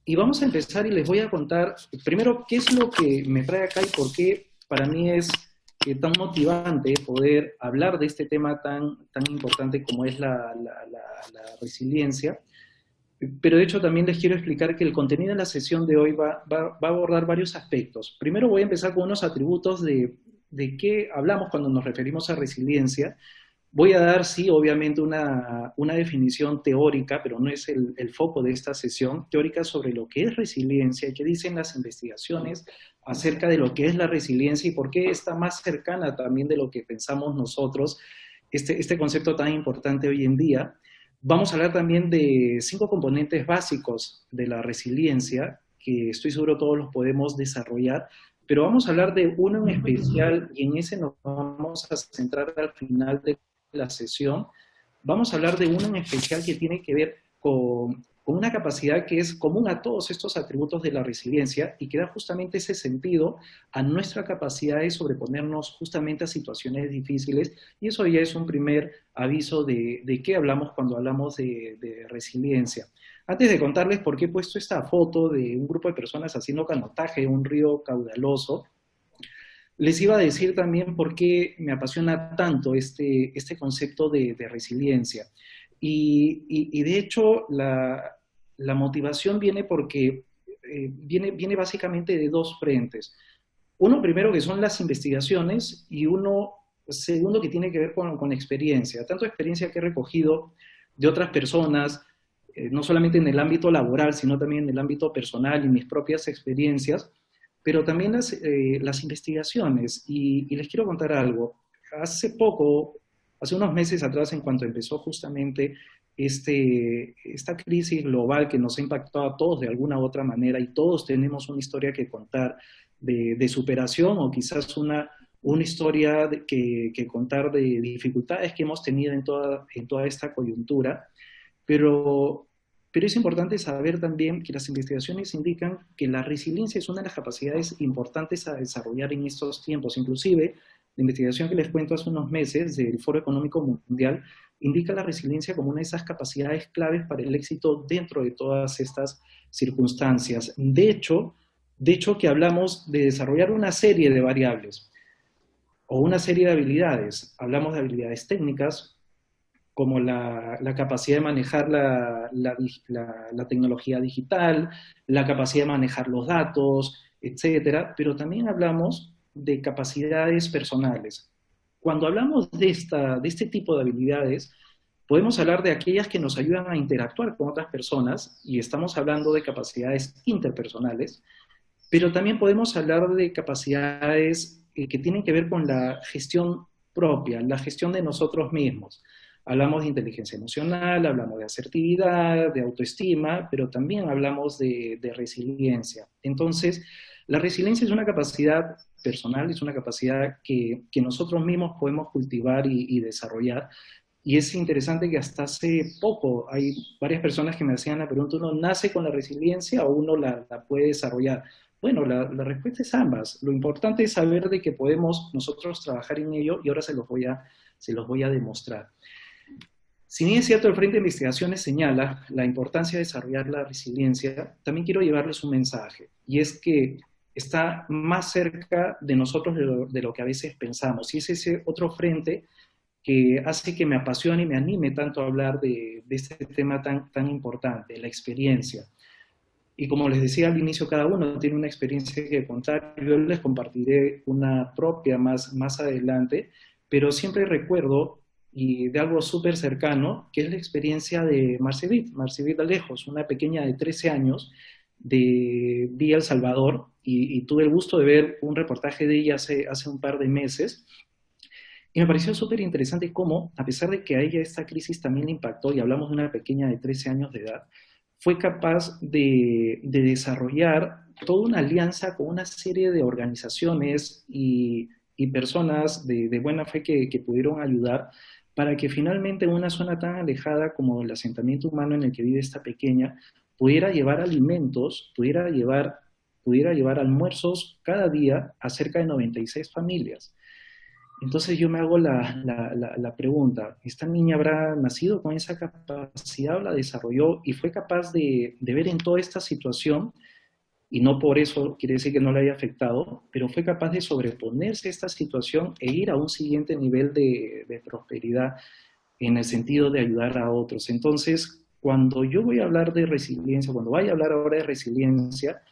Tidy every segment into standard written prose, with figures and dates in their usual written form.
Y vamos a empezar y les voy a contar, primero, qué es lo que me trae acá y por qué para mí es tan motivante poder hablar de este tema tan importante como es la resiliencia. Pero de hecho también les quiero explicar que el contenido de la sesión de hoy va a abordar varios aspectos. Primero voy a empezar con unos atributos de qué hablamos cuando nos referimos a resiliencia. Voy a dar, sí, obviamente una definición teórica, pero no es el foco de esta sesión, teórica sobre lo que es resiliencia y qué dicen las investigaciones acerca de lo que es la resiliencia y por qué está más cercana también de lo que pensamos nosotros, este concepto tan importante hoy en día. Vamos a hablar también de 5 componentes básicos de la resiliencia, que estoy seguro todos los podemos desarrollar, pero vamos a hablar de uno en especial y en ese nos vamos a centrar al final de la sesión. Vamos a hablar de uno en especial que tiene que ver con una capacidad que es común a todos estos atributos de la resiliencia y que da justamente ese sentido a nuestra capacidad de sobreponernos justamente a situaciones difíciles, y eso ya es un primer aviso de qué hablamos cuando hablamos de resiliencia. Antes de contarles por qué he puesto esta foto de un grupo de personas haciendo canotaje en un río caudaloso, les iba a decir también por qué me apasiona tanto este concepto de resiliencia. Y de hecho, la motivación viene porque viene básicamente de 2 frentes. Uno primero que son las investigaciones y uno segundo que tiene que ver con experiencia. Tanto experiencia que he recogido de otras personas, no solamente en el ámbito laboral, sino también en el ámbito personal y mis propias experiencias, pero también las investigaciones. Y les quiero contar algo. Hace unos meses atrás, en cuanto empezó justamente esta crisis global que nos ha impactado a todos de alguna u otra manera, y todos tenemos una historia que contar de superación o quizás una historia que contar de dificultades que hemos tenido en toda esta coyuntura, pero, pero es importante saber también que las investigaciones indican que la resiliencia es una de las capacidades importantes a desarrollar en estos tiempos. Inclusive, la investigación que les cuento hace unos meses del Foro Económico Mundial indica la resiliencia como una de esas capacidades claves para el éxito dentro de todas estas circunstancias. De hecho que hablamos de desarrollar una serie de variables o una serie de habilidades. Hablamos de habilidades técnicas, como la capacidad de manejar la tecnología digital, la capacidad de manejar los datos, etcétera, pero también hablamos de capacidades personales. Cuando hablamos de este tipo de habilidades, podemos hablar de aquellas que nos ayudan a interactuar con otras personas, y estamos hablando de capacidades interpersonales, pero también podemos hablar de capacidades que tienen que ver con la gestión propia, la gestión de nosotros mismos. Hablamos de inteligencia emocional, hablamos de asertividad, de autoestima, pero también hablamos de resiliencia. Entonces, la resiliencia es una capacidad personal, es una capacidad que nosotros mismos podemos cultivar y desarrollar. Y es interesante que hasta hace poco hay varias personas que me hacían la pregunta: ¿uno nace con la resiliencia o uno la puede desarrollar? Bueno, la respuesta es ambas. Lo importante es saber de que podemos nosotros trabajar en ello, y ahora se los voy a demostrar. Si bien es cierto, el Frente de Investigaciones señala la importancia de desarrollar la resiliencia, también quiero llevarles un mensaje, y es que está más cerca de nosotros de lo que a veces pensamos, y es ese otro frente que hace que me apasione y me anime tanto a hablar de este tema tan importante, la experiencia. Y como les decía al inicio, cada uno tiene una experiencia que contar. Yo les compartiré una propia más adelante, pero siempre recuerdo, y de algo súper cercano, que es la experiencia de Marcevit Alejos, una pequeña de 13 años de Villa El Salvador, y tuve el gusto de ver un reportaje de ella hace un par de meses, y me pareció súper interesante cómo, a pesar de que a ella esta crisis también le impactó, y hablamos de una pequeña de 13 años de edad, fue capaz de desarrollar toda una alianza con una serie de organizaciones y personas de buena fe que pudieron ayudar para que finalmente una zona tan alejada como el asentamiento humano en el que vive esta pequeña pudiera llevar alimentos, pudiera llevar almuerzos cada día a cerca de 96 familias. Entonces yo me hago la pregunta, ¿esta niña habrá nacido con esa capacidad o la desarrolló y fue capaz de ver en toda esta situación, y no por eso quiere decir que no le haya afectado, pero fue capaz de sobreponerse a esta situación e ir a un siguiente nivel de prosperidad en el sentido de ayudar a otros? Entonces, cuando yo voy a hablar de resiliencia, cuando vaya a hablar ahora de resiliencia,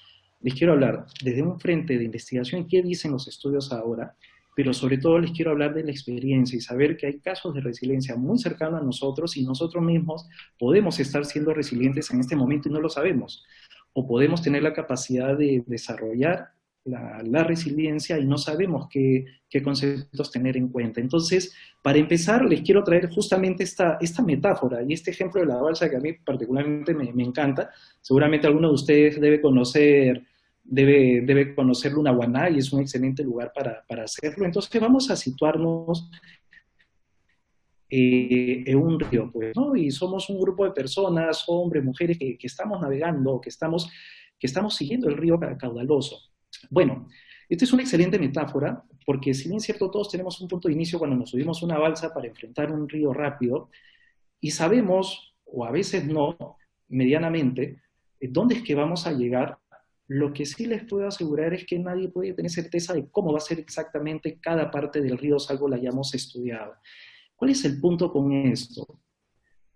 les quiero hablar desde un frente de investigación, qué dicen los estudios ahora, pero sobre todo les quiero hablar de la experiencia y saber que hay casos de resiliencia muy cercanos a nosotros y nosotros mismos podemos estar siendo resilientes en este momento y no lo sabemos. O podemos tener la capacidad de desarrollar la resiliencia y no sabemos qué conceptos tener en cuenta. Entonces, para empezar, les quiero traer justamente esta metáfora y este ejemplo de la balsa que a mí particularmente me encanta. Seguramente alguno de ustedes debe conocer Lunahuaná y es un excelente lugar para hacerlo. Entonces vamos a situarnos en un río, pues, ¿no? Y somos un grupo de personas, hombres, mujeres, que estamos navegando, que estamos siguiendo el río caudaloso. Bueno, esta es una excelente metáfora, porque si bien es cierto, todos tenemos un punto de inicio cuando nos subimos a una balsa para enfrentar un río rápido, y sabemos, o a veces no, medianamente, dónde es que vamos a llegar. Lo que sí les puedo asegurar es que nadie puede tener certeza de cómo va a ser exactamente cada parte del río, salvo la hayamos estudiado. ¿Cuál es el punto con esto?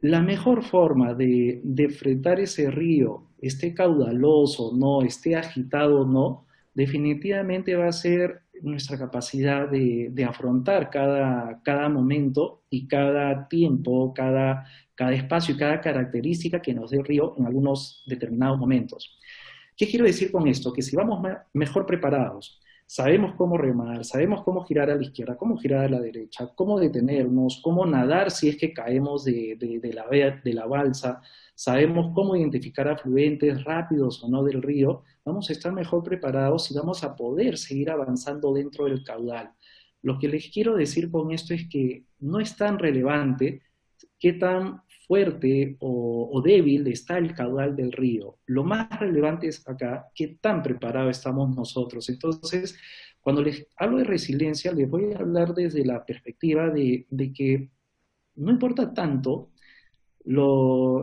La mejor forma de enfrentar ese río, esté caudaloso o no, esté agitado o no, definitivamente va a ser nuestra capacidad de afrontar cada momento y cada tiempo, cada espacio y cada característica que nos dé el río en algunos determinados momentos. ¿Qué quiero decir con esto? Que si vamos mejor preparados, sabemos cómo remar, sabemos cómo girar a la izquierda, cómo girar a la derecha, cómo detenernos, cómo nadar si es que caemos de la balsa, sabemos cómo identificar afluentes rápidos o no del río, vamos a estar mejor preparados y vamos a poder seguir avanzando dentro del caudal. Lo que les quiero decir con esto es que no es tan relevante qué tan fuerte o débil está el caudal del río. Lo más relevante es acá qué tan preparados estamos nosotros. Entonces, cuando les hablo de resiliencia, les voy a hablar desde la perspectiva de que no importa tanto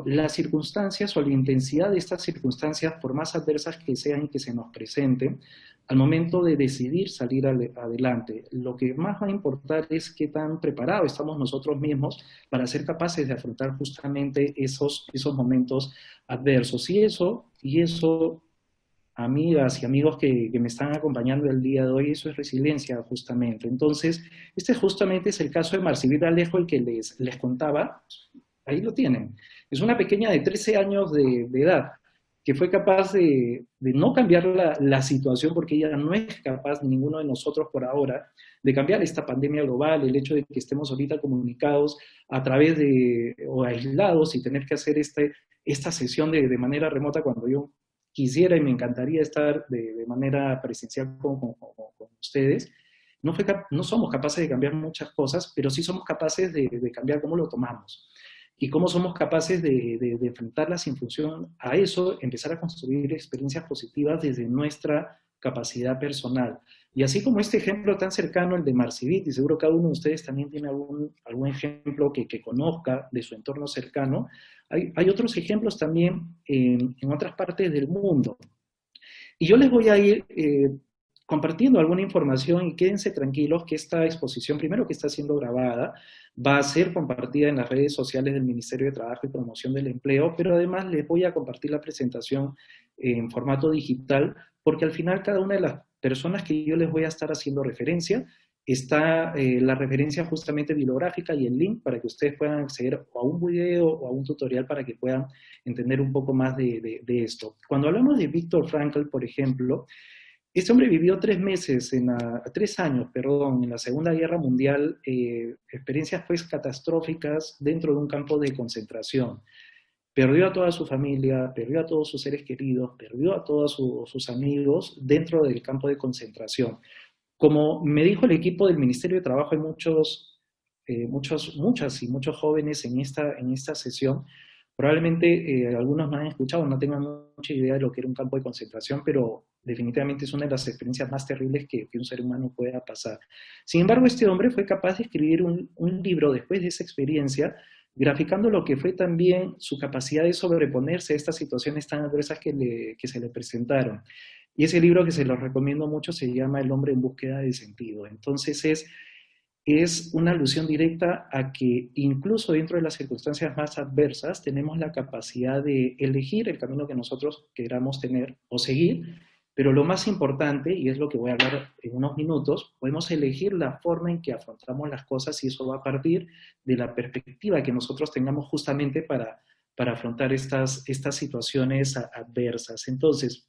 las circunstancias o la intensidad de estas circunstancias, por más adversas que sean y que se nos presenten, al momento de decidir salir adelante. Lo que más va a importar es qué tan preparados estamos nosotros mismos para ser capaces de afrontar justamente esos momentos adversos. Y eso, amigas y amigos que me están acompañando el día de hoy, eso es resiliencia justamente. Entonces, este justamente es el caso de Marcibit Alejo, el que les contaba. Ahí lo tienen. Es una pequeña de 13 años de edad que fue capaz de no cambiar la situación, porque ella no es capaz, ni ninguno de nosotros por ahora, de cambiar esta pandemia global, el hecho de que estemos ahorita comunicados a través o aislados y tener que hacer esta sesión de manera remota cuando yo quisiera y me encantaría estar de manera presencial con ustedes. No somos capaces de cambiar muchas cosas, pero sí somos capaces de cambiar cómo lo tomamos y cómo somos capaces de enfrentarlas en función a eso, empezar a construir experiencias positivas desde nuestra capacidad personal. Y así como este ejemplo tan cercano, el de Marcibit, y seguro cada uno de ustedes también tiene algún ejemplo que conozca de su entorno cercano, hay otros ejemplos también en otras partes del mundo. Y yo les voy a ir compartiendo alguna información y quédense tranquilos que esta exposición, primero que está siendo grabada, va a ser compartida en las redes sociales del Ministerio de Trabajo y Promoción del Empleo, pero además les voy a compartir la presentación en formato digital, porque al final cada una de las personas que yo les voy a estar haciendo referencia, está la referencia justamente bibliográfica y el link para que ustedes puedan acceder a un video o a un tutorial para que puedan entender un poco más de esto. Cuando hablamos de Viktor Frankl, por ejemplo, este hombre vivió 3 años, perdón, en la Segunda Guerra Mundial, experiencias pues catastróficas dentro de un campo de concentración. Perdió a toda su familia, perdió a todos sus seres queridos, perdió a todos sus amigos dentro del campo de concentración. Como me dijo el equipo del Ministerio de Trabajo, hay muchas y muchos jóvenes en esta sesión. Probablemente algunos no han escuchado, no tengan mucha idea de lo que era un campo de concentración, pero definitivamente es una de las experiencias más terribles que un ser humano pueda pasar. Sin embargo, este hombre fue capaz de escribir un libro después de esa experiencia, graficando lo que fue también su capacidad de sobreponerse a estas situaciones tan adversas que se le presentaron. Y ese libro que se lo recomiendo mucho se llama El hombre en búsqueda de sentido. Entonces es una alusión directa a que incluso dentro de las circunstancias más adversas tenemos la capacidad de elegir el camino que nosotros queramos tener o seguir, pero lo más importante, y es lo que voy a hablar en unos minutos, podemos elegir la forma en que afrontamos las cosas y eso va a partir de la perspectiva que nosotros tengamos justamente para afrontar estas situaciones adversas. Entonces,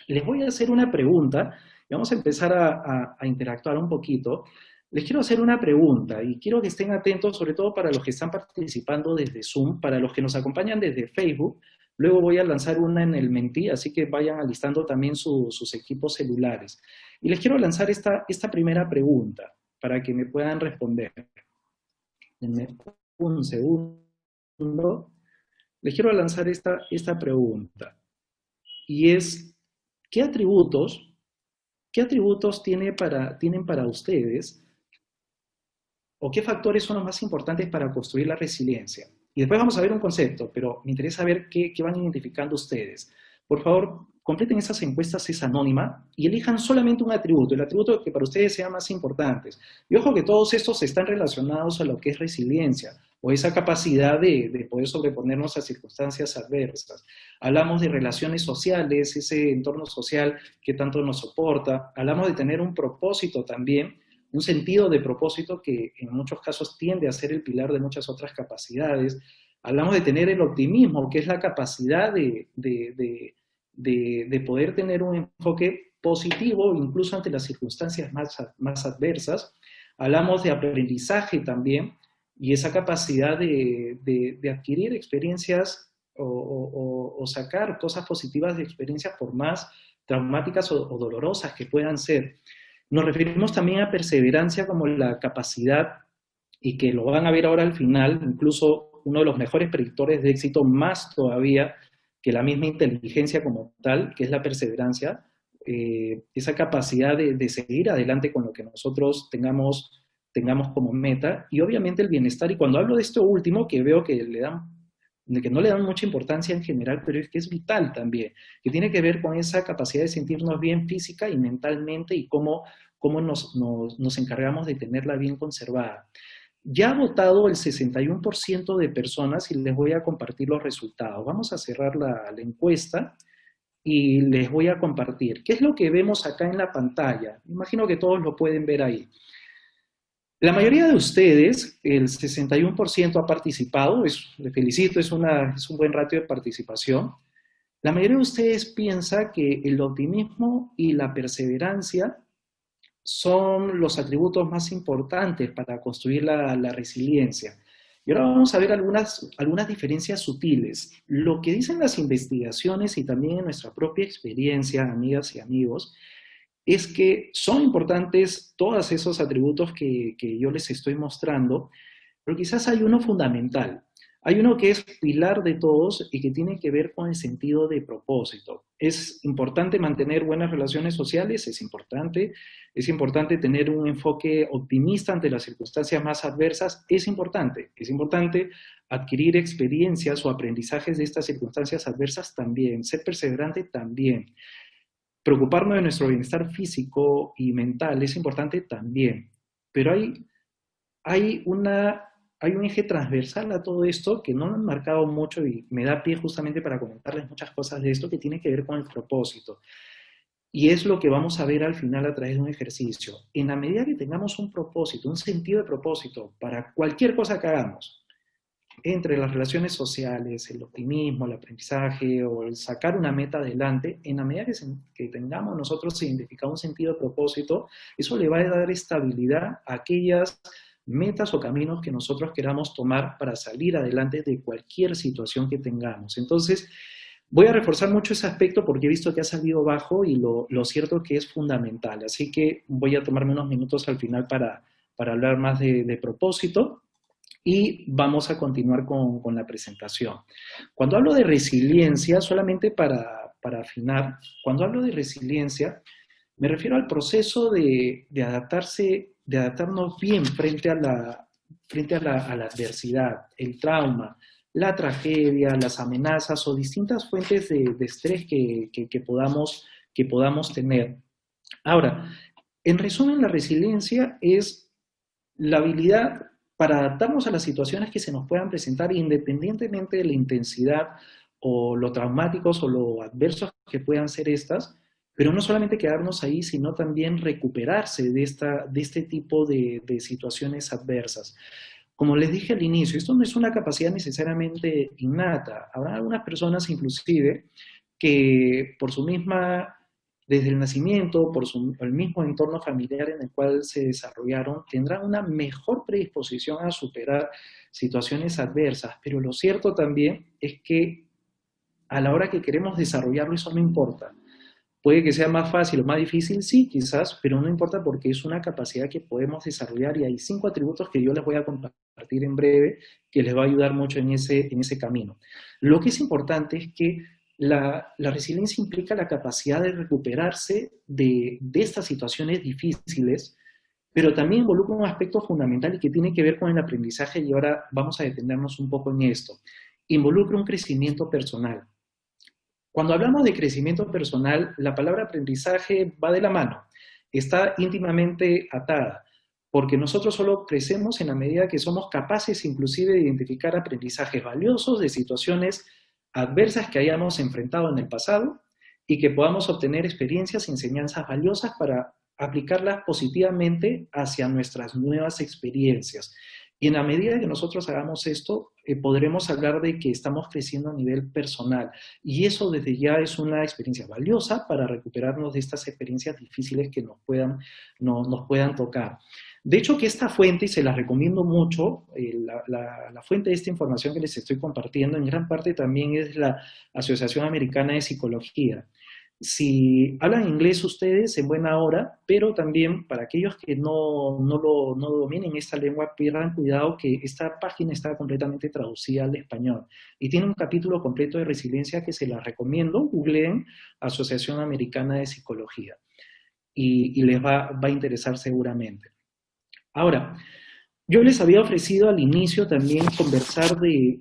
les voy a hacer una pregunta y vamos a empezar a interactuar un poquito. Les quiero hacer una pregunta y quiero que estén atentos, sobre todo para los que están participando desde Zoom, para los que nos acompañan desde Facebook. Luego voy a lanzar una en el Menti, así que vayan alistando también sus equipos celulares. Y les quiero lanzar esta primera pregunta para que me puedan responder. Denme un segundo. Les quiero lanzar esta pregunta. Y es, ¿qué atributos tienen para ustedes o qué factores son los más importantes para construir la resiliencia? Y después vamos a ver un concepto, pero me interesa ver qué van identificando ustedes. Por favor, completen esas encuestas, es anónima, y elijan solamente un atributo, el atributo que para ustedes sea más importante. Y ojo que todos estos están relacionados a lo que es resiliencia, o esa capacidad de poder sobreponernos a circunstancias adversas. Hablamos de relaciones sociales, ese entorno social que tanto nos soporta. Hablamos de tener un propósito también, un sentido de propósito que en muchos casos tiende a ser el pilar de muchas otras capacidades. Hablamos de tener el optimismo, que es la capacidad de poder tener un enfoque positivo, incluso ante las circunstancias más adversas. Hablamos de aprendizaje también, y esa capacidad de adquirir experiencias o sacar cosas positivas de experiencias por más traumáticas o dolorosas que puedan ser. Nos referimos también a perseverancia como la capacidad, y que lo van a ver ahora al final, incluso uno de los mejores predictores de éxito, más todavía que la misma inteligencia como tal, que es la perseverancia, esa capacidad de seguir adelante con lo que nosotros tengamos como meta, y obviamente el bienestar. Y cuando hablo de esto último, que veo que no le dan mucha importancia en general, pero es que es vital también, que tiene que ver con esa capacidad de sentirnos bien física y mentalmente, y cómo nos encargamos de tenerla bien conservada. Ya ha votado el 61% de personas y les voy a compartir los resultados. Vamos a cerrar la encuesta y les voy a compartir. ¿Qué es lo que vemos acá en la pantalla? Imagino que todos lo pueden ver ahí. La mayoría de ustedes, el 61% ha participado, les felicito, es un buen ratio de participación. La mayoría de ustedes piensa que el optimismo y la perseverancia son los atributos más importantes para construir la resiliencia. Y ahora vamos a ver algunas diferencias sutiles. Lo que dicen las investigaciones y también en nuestra propia experiencia, amigas y amigos, es que son importantes todos esos atributos que yo les estoy mostrando, pero quizás hay uno fundamental. Hay uno que es pilar de todos y que tiene que ver con el sentido de propósito. Es importante mantener buenas relaciones sociales, es importante tener un enfoque optimista ante las circunstancias más adversas, es importante adquirir experiencias o aprendizajes de estas circunstancias adversas también, ser perseverante también. Preocuparnos de nuestro bienestar físico y mental es importante también, pero hay un eje transversal a todo esto que no lo han marcado mucho y me da pie justamente para comentarles muchas cosas de esto que tiene que ver con el propósito. Y es lo que vamos a ver al final a través de un ejercicio. En la medida que tengamos un propósito, un sentido de propósito para cualquier cosa que hagamos, entre las relaciones sociales, el optimismo, el aprendizaje o el sacar una meta adelante, en la medida que tengamos nosotros identificado un sentido de propósito, eso le va a dar estabilidad a aquellas metas o caminos que nosotros queramos tomar para salir adelante de cualquier situación que tengamos. Entonces, voy a reforzar mucho ese aspecto porque he visto que ha salido bajo y lo cierto que es fundamental. Así que voy a tomarme unos minutos al final para hablar más de propósito. Y vamos a continuar con la presentación. Cuando hablo de resiliencia, solamente para para afinar, cuando hablo de resiliencia, me refiero al proceso de adaptarse, de adaptarnos bien frente a la adversidad, el trauma, la tragedia, las amenazas o distintas fuentes de estrés que podamos tener. Ahora, en resumen, la resiliencia es la habilidad para adaptarnos a las situaciones que se nos puedan presentar independientemente de la intensidad o lo traumáticos o lo adversos que puedan ser estas, pero no solamente quedarnos ahí, sino también recuperarse de este tipo de situaciones adversas. Como les dije al inicio, esto no es una capacidad necesariamente innata. Habrá algunas personas inclusive que por su misma, desde el nacimiento, el mismo entorno familiar en el cual se desarrollaron, tendrán una mejor predisposición a superar situaciones adversas. Pero lo cierto también es que a la hora que queremos desarrollarlo, eso no importa. Puede que sea más fácil o más difícil, sí, quizás, pero no importa porque es una capacidad que podemos desarrollar y hay 5 atributos que yo les voy a compartir en breve que les va a ayudar mucho en ese camino. Lo que es importante es que la resiliencia implica la capacidad de recuperarse de estas situaciones difíciles, pero también involucra un aspecto fundamental y que tiene que ver con el aprendizaje y ahora vamos a detenernos un poco en esto. Involucra un crecimiento personal. Cuando hablamos de crecimiento personal, la palabra aprendizaje va de la mano, está íntimamente atada, porque nosotros solo crecemos en la medida que somos capaces inclusive de identificar aprendizajes valiosos de situaciones adversas que hayamos enfrentado en el pasado y que podamos obtener experiencias y enseñanzas valiosas para aplicarlas positivamente hacia nuestras nuevas experiencias. Y en la medida que nosotros hagamos esto, podremos hablar de que estamos creciendo a nivel personal. Y eso desde ya es una experiencia valiosa para recuperarnos de estas experiencias difíciles que nos puedan tocar. De hecho, que esta fuente, y se la recomiendo mucho, la fuente de esta información que les estoy compartiendo, en gran parte también es la Asociación Americana de Psicología. Si hablan inglés ustedes, en buena hora, pero también para aquellos que no dominen esta lengua, pierdan cuidado que esta página está completamente traducida al español y tiene un capítulo completo de resiliencia que se la recomiendo, googleen Asociación Americana de Psicología y les va a interesar seguramente. Ahora, yo les había ofrecido al inicio también conversar de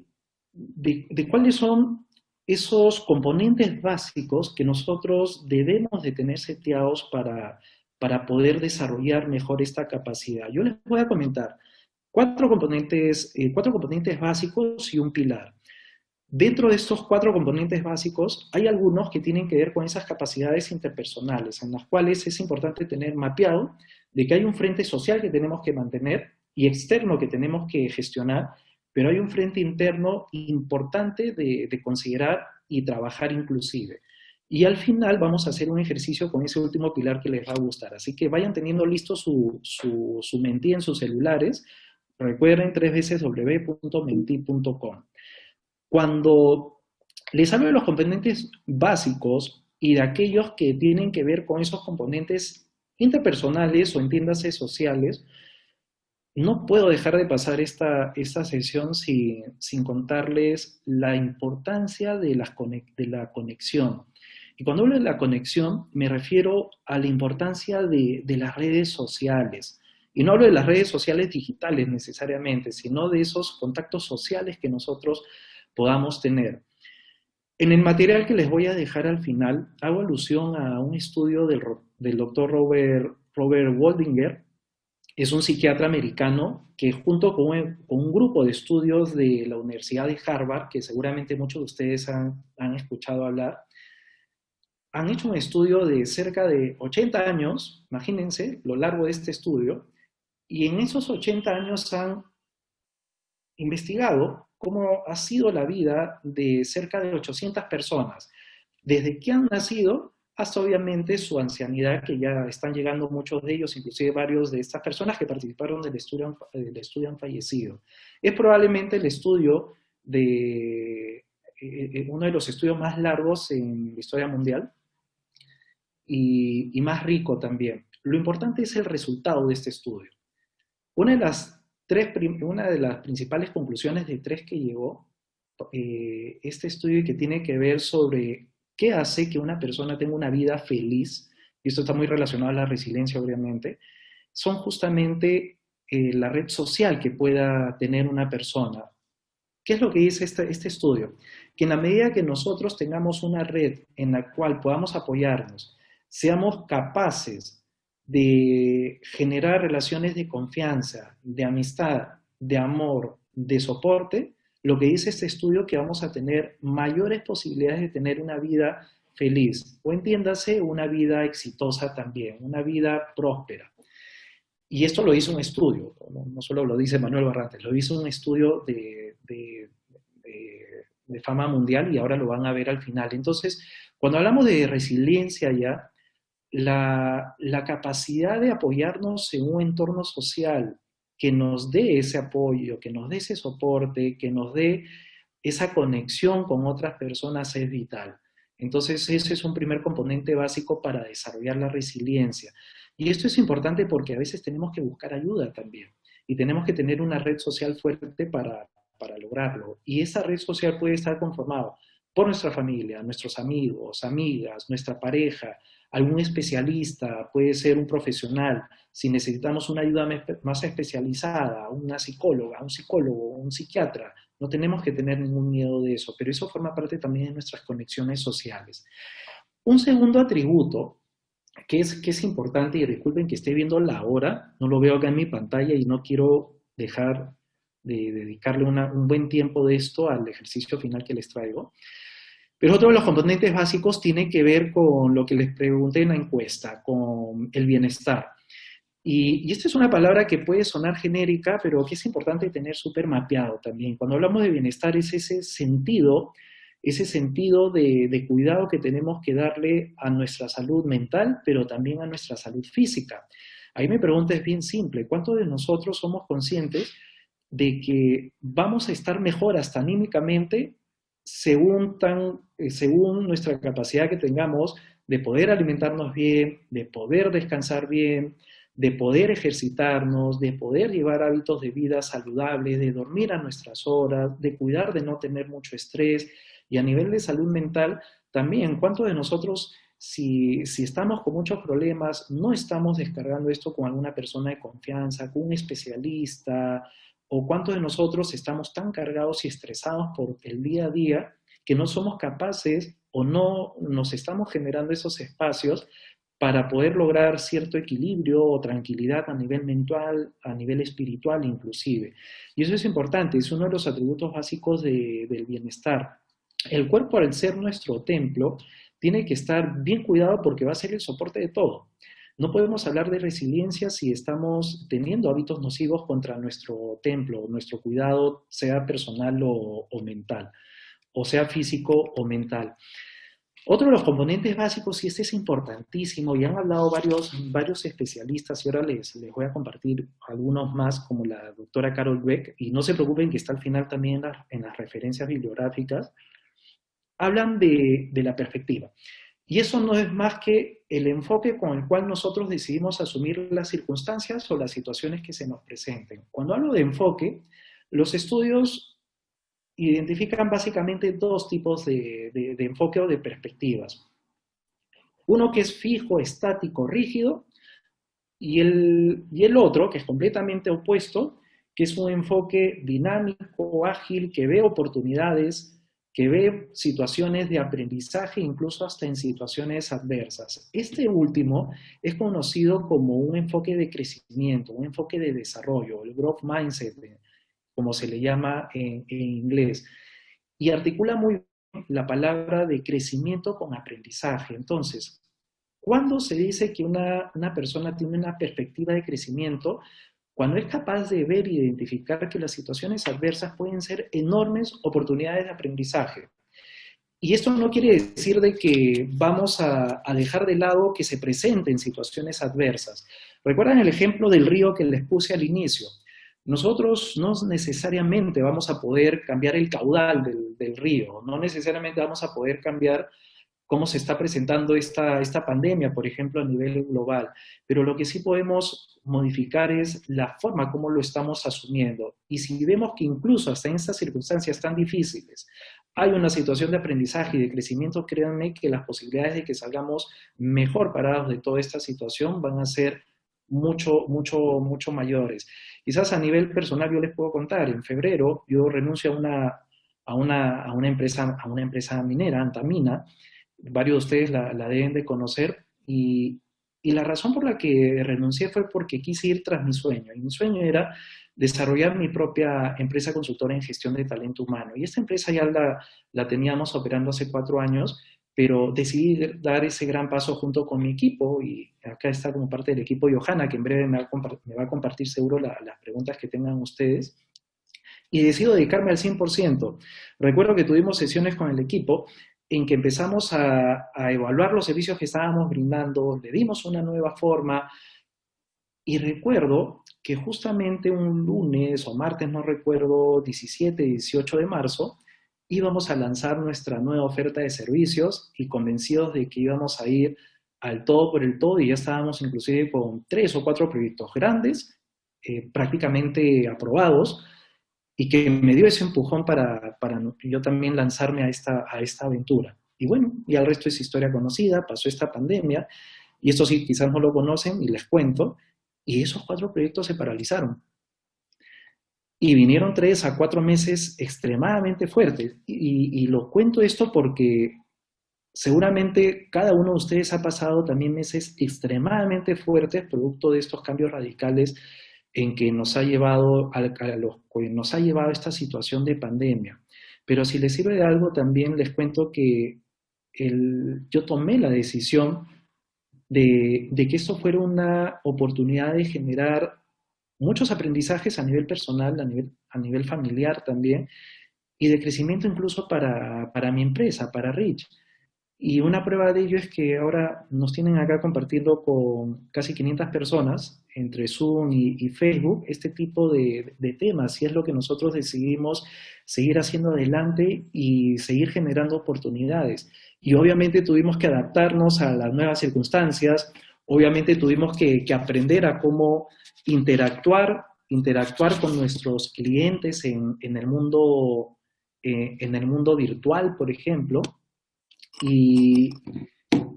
cuáles son esos componentes básicos que nosotros debemos de tener seteados para poder desarrollar mejor esta capacidad. Yo les voy a comentar cuatro componentes básicos y un pilar. Dentro de estos 4 componentes básicos, hay algunos que tienen que ver con esas capacidades interpersonales, en las cuales es importante tener mapeado de que hay un frente social que tenemos que mantener y externo que tenemos que gestionar, pero hay un frente interno importante de considerar y trabajar inclusive. Y al final vamos a hacer un ejercicio con ese último pilar que les va a gustar. Así que vayan teniendo listo su Menti en sus celulares. Recuerden www.menti.com. Cuando les hablo de los componentes básicos y de aquellos que tienen que ver con esos componentes interpersonales o entiéndase sociales, no puedo dejar de pasar esta sesión sin contarles la importancia de la conexión. Y cuando hablo de la conexión, me refiero a la importancia de las redes sociales. Y no hablo de las redes sociales digitales necesariamente, sino de esos contactos sociales que nosotros podamos tener. En el material que les voy a dejar al final, hago alusión a un estudio del doctor Robert Waldinger. Es un psiquiatra americano que junto con un grupo de estudios de la Universidad de Harvard, que seguramente muchos de ustedes han escuchado hablar, han hecho un estudio de cerca de 80 años, imagínense lo largo de este estudio, y en esos 80 años han investigado cómo ha sido la vida de cerca de 800 personas, desde que han nacido hasta obviamente su ancianidad, que ya están llegando muchos de ellos, inclusive varios de estas personas que participaron del estudio han fallecido. Es probablemente el estudio uno de los estudios más largos en la historia mundial y más rico también. Lo importante es el resultado de este estudio. Una de las principales conclusiones de 3 que llegó este estudio que tiene que ver sobre ¿Qué hace que una persona tenga una vida feliz? Y esto está muy relacionado a la resiliencia, obviamente. Son justamente la red social que pueda tener una persona. ¿Qué es lo que dice este estudio? Que en la medida que nosotros tengamos una red en la cual podamos apoyarnos, seamos capaces de generar relaciones de confianza, de amistad, de amor, de soporte, lo que dice este estudio que vamos a tener mayores posibilidades de tener una vida feliz, o entiéndase, una vida exitosa también, una vida próspera. Y esto lo hizo un estudio, no solo lo dice Manuel Barrantes, lo hizo un estudio de fama mundial y ahora lo van a ver al final. Entonces, cuando hablamos de resiliencia ya, la capacidad de apoyarnos en un entorno social que nos dé ese apoyo, que nos dé ese soporte, que nos dé esa conexión con otras personas es vital. Entonces, ese es un primer componente básico para desarrollar la resiliencia. Y esto es importante porque a veces tenemos que buscar ayuda también y tenemos que tener una red social fuerte para lograrlo. Y esa red social puede estar conformada por nuestra familia, nuestros amigos, amigas, nuestra pareja, algún especialista, puede ser un profesional. Si necesitamos una ayuda más especializada, una psicóloga, un psicólogo, un psiquiatra, no tenemos que tener ningún miedo de eso, pero eso forma parte también de nuestras conexiones sociales. Un segundo atributo que es importante, y disculpen que esté viendo la hora, no lo veo acá en mi pantalla y no quiero dejar de dedicarle un buen tiempo de esto al ejercicio final que les traigo. Pero otro de los componentes básicos tiene que ver con lo que les pregunté en la encuesta, con el bienestar. Y esta es una palabra que puede sonar genérica, pero que es importante tener súper mapeado también. Cuando hablamos de bienestar es ese sentido de cuidado que tenemos que darle a nuestra salud mental, pero también a nuestra salud física. Ahí mi pregunta es bien simple. ¿Cuántos de nosotros somos conscientes de que vamos a estar mejor hasta anímicamente según nuestra capacidad que tengamos de poder alimentarnos bien, de poder descansar bien, de poder ejercitarnos, de poder llevar hábitos de vida saludables, de dormir a nuestras horas, de cuidar de no tener mucho estrés? Y a nivel de salud mental, también, ¿cuántos de nosotros, si estamos con muchos problemas, no estamos descargando esto con alguna persona de confianza, con un especialista? ¿O cuántos de nosotros estamos tan cargados y estresados por el día a día que no somos capaces o no nos estamos generando esos espacios para poder lograr cierto equilibrio o tranquilidad a nivel mental, a nivel espiritual inclusive? Y eso es importante, es uno de los atributos básicos del bienestar. El cuerpo, al ser nuestro templo, tiene que estar bien cuidado porque va a ser el soporte de todo. No podemos hablar de resiliencia si estamos teniendo hábitos nocivos contra nuestro templo, nuestro cuidado, sea personal o mental, o sea físico o mental. Otro de los componentes básicos, y este es importantísimo, y han hablado varios especialistas, y ahora les voy a compartir algunos más, como la doctora Carol Dweck, y no se preocupen que está al final también en las referencias bibliográficas, hablan de la perspectiva. Y eso no es más que el enfoque con el cual nosotros decidimos asumir las circunstancias o las situaciones que se nos presenten. Cuando hablo de enfoque, los estudios identifican básicamente dos tipos de enfoque o de perspectivas. Uno que es fijo, estático, rígido, y el otro, que es completamente opuesto, que es un enfoque dinámico, ágil, que ve oportunidades, que ve situaciones de aprendizaje, incluso hasta en situaciones adversas. Este último es conocido como un enfoque de crecimiento, un enfoque de desarrollo, el growth mindset, como se le llama en inglés. Y articula muy bien la palabra de crecimiento con aprendizaje. Entonces, ¿cuándo se dice que una persona tiene una perspectiva de crecimiento? Cuando es capaz de ver e identificar que las situaciones adversas pueden ser enormes oportunidades de aprendizaje. Y esto no quiere decir de que vamos a dejar de lado que se presenten situaciones adversas. ¿Recuerdan el ejemplo del río que les puse al inicio? Nosotros no necesariamente vamos a poder cambiar el caudal del río, no necesariamente vamos a poder cambiar cómo se está presentando esta pandemia, por ejemplo, a nivel global. Pero lo que sí podemos modificar es la forma como lo estamos asumiendo. Y si vemos que incluso hasta en estas circunstancias tan difíciles hay una situación de aprendizaje y de crecimiento, créanme que las posibilidades de que salgamos mejor parados de toda esta situación van a ser mucho mayores. Quizás a nivel personal yo les puedo contar, en febrero yo renuncio a una empresa minera, Antamina, varios de ustedes la deben de conocer, y la razón por la que renuncié fue porque quise ir tras mi sueño, y mi sueño era desarrollar mi propia empresa consultora en gestión de talento humano. Y esta empresa ya la teníamos operando hace 4 años, pero decidí dar ese gran paso junto con mi equipo, y acá está como parte del equipo Johanna, que en breve me va a compartir seguro las preguntas que tengan ustedes, y decido dedicarme al 100%. Recuerdo que tuvimos sesiones con el equipo en que empezamos a evaluar los servicios que estábamos brindando, le dimos una nueva forma, y recuerdo que justamente un lunes o martes, no recuerdo, 17, 18 de marzo, íbamos a lanzar nuestra nueva oferta de servicios y convencidos de que íbamos a ir al todo por el todo, y ya estábamos inclusive con 3 o 4 proyectos grandes, prácticamente aprobados, y que me dio ese empujón para yo también lanzarme a esta aventura. Y bueno, ya el resto es historia conocida, pasó esta pandemia, y esto sí, quizás no lo conocen y les cuento, y esos 4 proyectos se paralizaron. Y vinieron 3 a 4 meses extremadamente fuertes. Y lo cuento esto porque seguramente cada uno de ustedes ha pasado también meses extremadamente fuertes, producto de estos cambios radicales en que nos ha llevado nos ha llevado esta situación de pandemia. Pero si les sirve de algo, también les cuento que yo tomé la decisión de que esto fuera una oportunidad de generar muchos aprendizajes a nivel personal, a nivel familiar también, y de crecimiento incluso para mi empresa, para Rich. Y una prueba de ello es que ahora nos tienen acá compartiendo con casi 500 personas entre Zoom y Facebook este tipo de temas, y es lo que nosotros decidimos seguir haciendo adelante y seguir generando oportunidades. Y obviamente tuvimos que adaptarnos a las nuevas circunstancias, obviamente tuvimos que aprender a cómo interactuar con nuestros clientes en el mundo virtual, por ejemplo, y,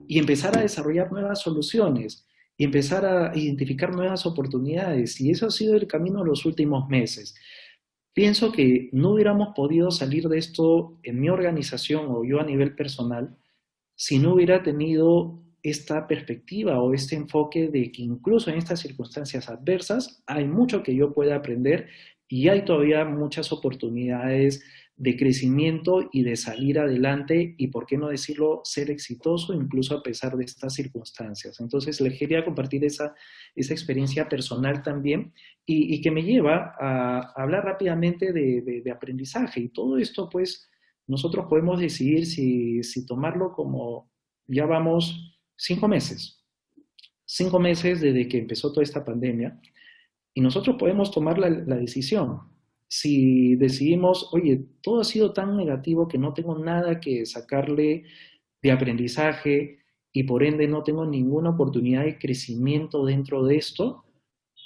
y empezar a desarrollar nuevas soluciones y empezar a identificar nuevas oportunidades. Y eso ha sido el camino de los últimos meses. Pienso que no hubiéramos podido salir de esto en mi organización o yo a nivel personal si no hubiera tenido esta perspectiva o este enfoque de que incluso en estas circunstancias adversas hay mucho que yo pueda aprender y hay todavía muchas oportunidades de crecimiento y de salir adelante y, por qué no decirlo, ser exitoso incluso a pesar de estas circunstancias. Entonces les quería compartir esa experiencia personal también y que me lleva a hablar rápidamente de aprendizaje, y todo esto pues nosotros podemos decidir si tomarlo como ya vamos 5 meses. 5 meses desde que empezó toda esta pandemia, y nosotros podemos tomar la decisión. Si decidimos, oye, todo ha sido tan negativo que no tengo nada que sacarle de aprendizaje y por ende no tengo ninguna oportunidad de crecimiento dentro de esto,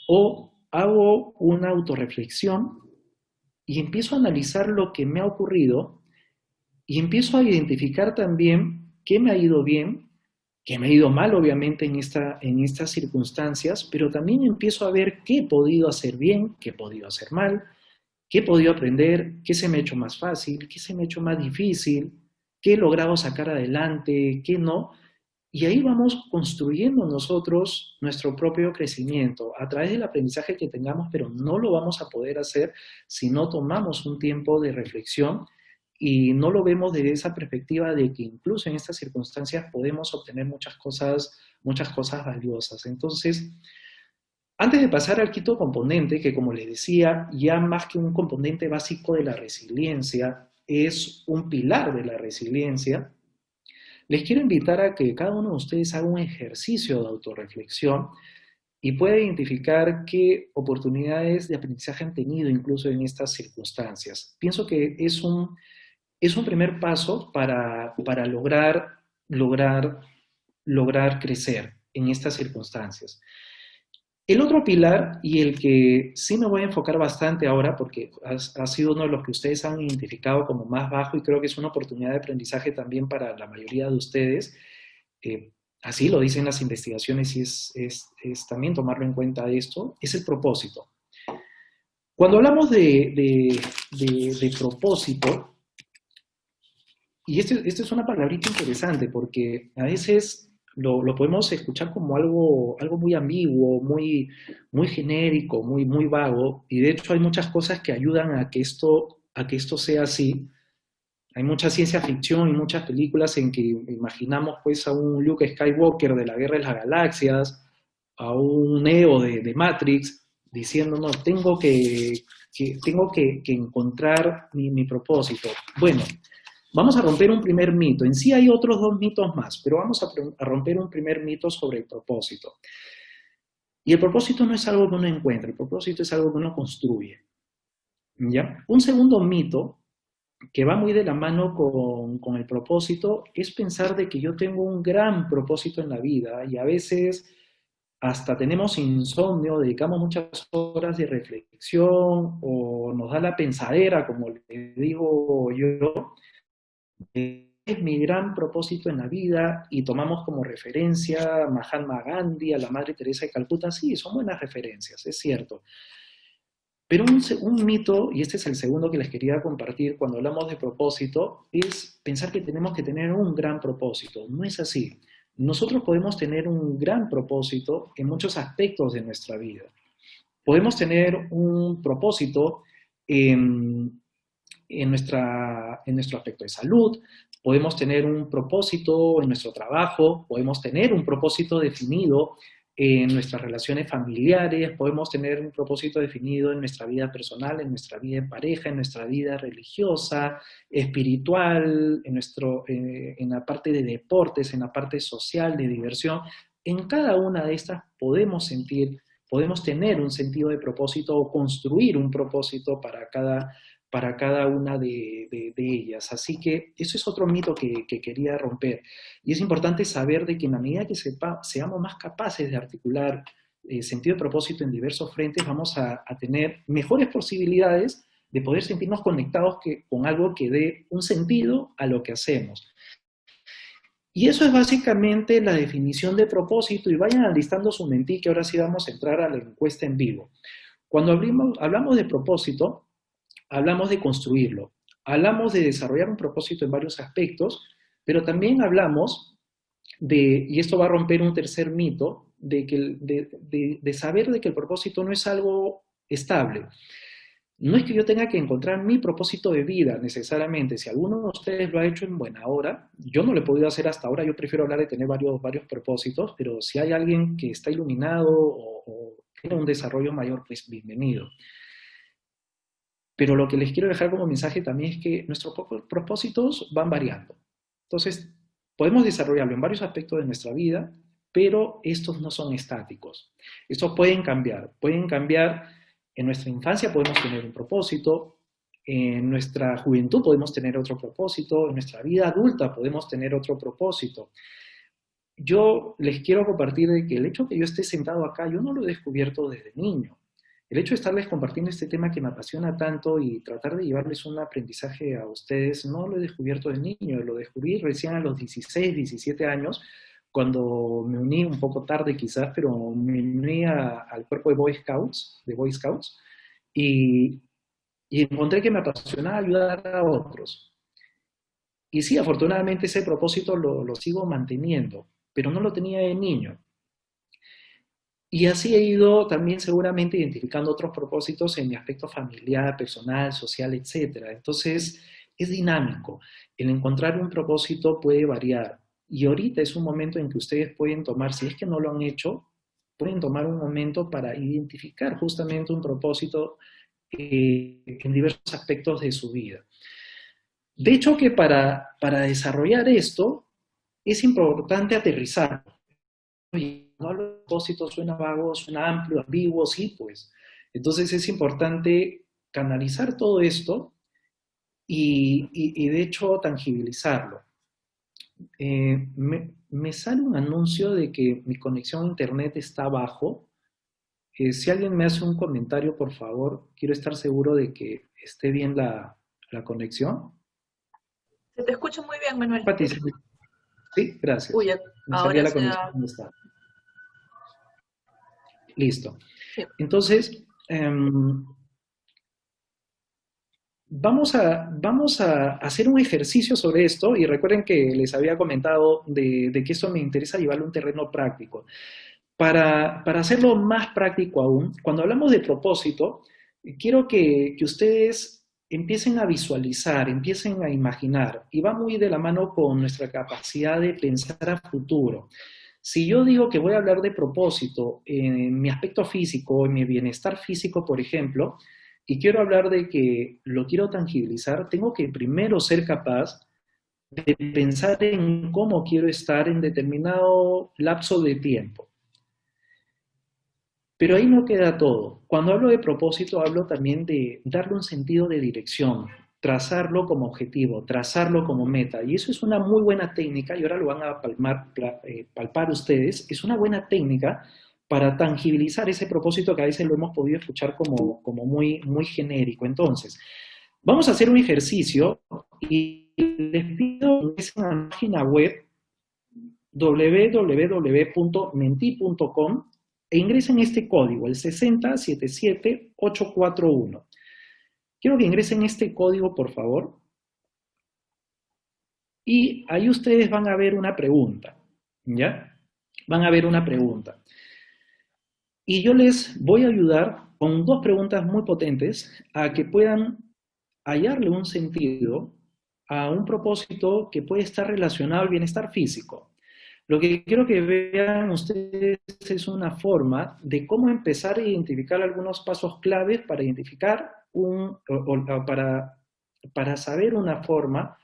o hago una autorreflexión y empiezo a analizar lo que me ha ocurrido y empiezo a identificar también qué me ha ido bien, qué me ha ido mal, obviamente, en estas circunstancias, pero también empiezo a ver qué he podido hacer bien, qué he podido hacer mal, qué he podido aprender, qué se me ha hecho más fácil, qué se me ha hecho más difícil, qué he logrado sacar adelante, qué no. Y ahí vamos construyendo nosotros nuestro propio crecimiento a través del aprendizaje que tengamos, pero no lo vamos a poder hacer si no tomamos un tiempo de reflexión y no lo vemos desde esa perspectiva de que incluso en estas circunstancias podemos obtener muchas cosas valiosas. Entonces, antes de pasar al quinto componente, que como les decía, ya más que un componente básico de la resiliencia, es un pilar de la resiliencia, les quiero invitar a que cada uno de ustedes haga un ejercicio de autorreflexión y pueda identificar qué oportunidades de aprendizaje han tenido incluso en estas circunstancias. Pienso que es un primer paso para lograr crecer en estas circunstancias. El otro pilar, y el que sí me voy a enfocar bastante ahora, porque ha sido uno de los que ustedes han identificado como más bajo y creo que es una oportunidad de aprendizaje también para la mayoría de ustedes, eh, así lo dicen las investigaciones y es también tomarlo en cuenta esto, es el propósito. Cuando hablamos de propósito, y esto es una palabrita interesante porque a veces lo podemos escuchar como algo muy ambiguo, muy genérico, muy vago, y de hecho hay muchas cosas que ayudan a que esto sea así. Hay mucha ciencia ficción y muchas películas en que imaginamos pues a un Luke Skywalker de la Guerra de las Galaxias, a un Neo de Matrix, diciendo, no, tengo que encontrar mi propósito. Bueno, vamos a romper un primer mito. En sí hay otros dos mitos más, pero vamos a romper un primer mito sobre el propósito. Y el propósito no es algo que uno encuentra, el propósito es algo que uno construye. ¿Ya? Un segundo mito que va muy de la mano con el propósito es pensar de que yo tengo un gran propósito en la vida y a veces hasta tenemos insomnio, dedicamos muchas horas de reflexión o nos da la pensadera, como le digo yo, es mi gran propósito en la vida y tomamos como referencia a Mahatma Gandhi, a la Madre Teresa de Calcuta. Sí, son buenas referencias, es cierto. Pero un mito, y este es el segundo que les quería compartir cuando hablamos de propósito, es pensar que tenemos que tener un gran propósito. No es así. Nosotros podemos tener un gran propósito en muchos aspectos de nuestra vida. Podemos tener un propósito en nuestro aspecto de salud, podemos tener un propósito en nuestro trabajo, podemos tener un propósito definido en nuestras relaciones familiares, podemos tener un propósito definido en nuestra vida personal, en nuestra vida en pareja, en nuestra vida religiosa, espiritual, en la parte de deportes, en la parte social, de diversión. En cada una de estas podemos tener un sentido de propósito o construir un propósito para cada una de ellas. Así que eso es otro mito que quería romper. Y es importante saber de que en la medida que seamos más capaces de articular sentido de propósito en diversos frentes, vamos a tener mejores posibilidades de poder sentirnos conectados con algo que dé un sentido a lo que hacemos. Y eso es básicamente la definición de propósito, y vayan alistando su mente que ahora sí vamos a entrar a la encuesta en vivo. Cuando hablamos de propósito, hablamos de construirlo, hablamos de desarrollar un propósito en varios aspectos, pero también hablamos y esto va a romper un tercer mito, de saber de que el propósito no es algo estable. No es que yo tenga que encontrar mi propósito de vida necesariamente. Si alguno de ustedes lo ha hecho en buena hora, yo no lo he podido hacer hasta ahora, yo prefiero hablar de tener varios propósitos, pero si hay alguien que está iluminado o tiene un desarrollo mayor, pues bienvenido. Pero lo que les quiero dejar como mensaje también es que nuestros propósitos van variando. Entonces, podemos desarrollarlo en varios aspectos de nuestra vida, pero estos no son estáticos. Estos pueden cambiar. Pueden cambiar en nuestra infancia, podemos tener un propósito, en nuestra juventud podemos tener otro propósito, en nuestra vida adulta podemos tener otro propósito. Yo les quiero compartir de que el hecho que yo esté sentado acá, yo no lo he descubierto desde niño. El hecho de estarles compartiendo este tema que me apasiona tanto y tratar de llevarles un aprendizaje a ustedes, no lo he descubierto de niño, lo descubrí recién a los 16, 17 años, cuando me uní un poco tarde quizás, pero me uní al cuerpo de Boy Scouts, y, y encontré que me apasionaba ayudar a otros. Y sí, afortunadamente ese propósito lo sigo manteniendo, pero no lo tenía de niño. Y así he ido también seguramente identificando otros propósitos en mi aspecto familiar, personal, social, etcétera. Entonces, es dinámico. El encontrar un propósito puede variar. Y ahorita es un momento en que ustedes pueden tomar, si es que no lo han hecho, pueden tomar un momento para identificar justamente un propósito en diversos aspectos de su vida. De hecho, que para desarrollar esto, es importante aterrizar. Oye, no hablo de propósito, suena vago, suena amplio, ambiguo, sí, pues. Entonces es importante canalizar todo esto y de hecho tangibilizarlo. Me sale un anuncio de que mi conexión a internet está bajo. Si alguien me hace un comentario, por favor, quiero estar seguro de que esté bien la conexión. Se te escucha muy bien, Manuel. Pati, sí, gracias. Uy, Me salía ahora la se conexión. ha... ¿Dónde está? Listo. Sí. Entonces, vamos a hacer un ejercicio sobre esto y recuerden que les había comentado de que esto me interesa llevarlo a un terreno práctico. Para hacerlo más práctico aún, cuando hablamos de propósito, quiero que ustedes empiecen a visualizar, empiecen a imaginar, y va muy de la mano con nuestra capacidad de pensar a futuro. Si yo digo que voy a hablar de propósito en mi aspecto físico, en mi bienestar físico, por ejemplo, y quiero hablar de que lo quiero tangibilizar, tengo que primero ser capaz de pensar en cómo quiero estar en determinado lapso de tiempo. Pero ahí no queda todo. Cuando hablo de propósito, hablo también de darle un sentido de dirección, trazarlo como objetivo, trazarlo como meta. Y eso es una muy buena técnica, y ahora lo van a palpar ustedes, es una buena técnica para tangibilizar ese propósito que a veces lo hemos podido escuchar como muy, muy genérico. Entonces, vamos a hacer un ejercicio y les pido que en la página web www.menti.com e ingresen este código, el 6077841. Quiero que ingresen este código, por favor. Y ahí ustedes van a ver una pregunta, ¿ya? Van a ver una pregunta. Y yo les voy a ayudar con dos preguntas muy potentes a que puedan hallarle un sentido a un propósito que puede estar relacionado al bienestar físico. Lo que quiero que vean ustedes es una forma de cómo empezar a identificar algunos pasos claves para identificar para saber una forma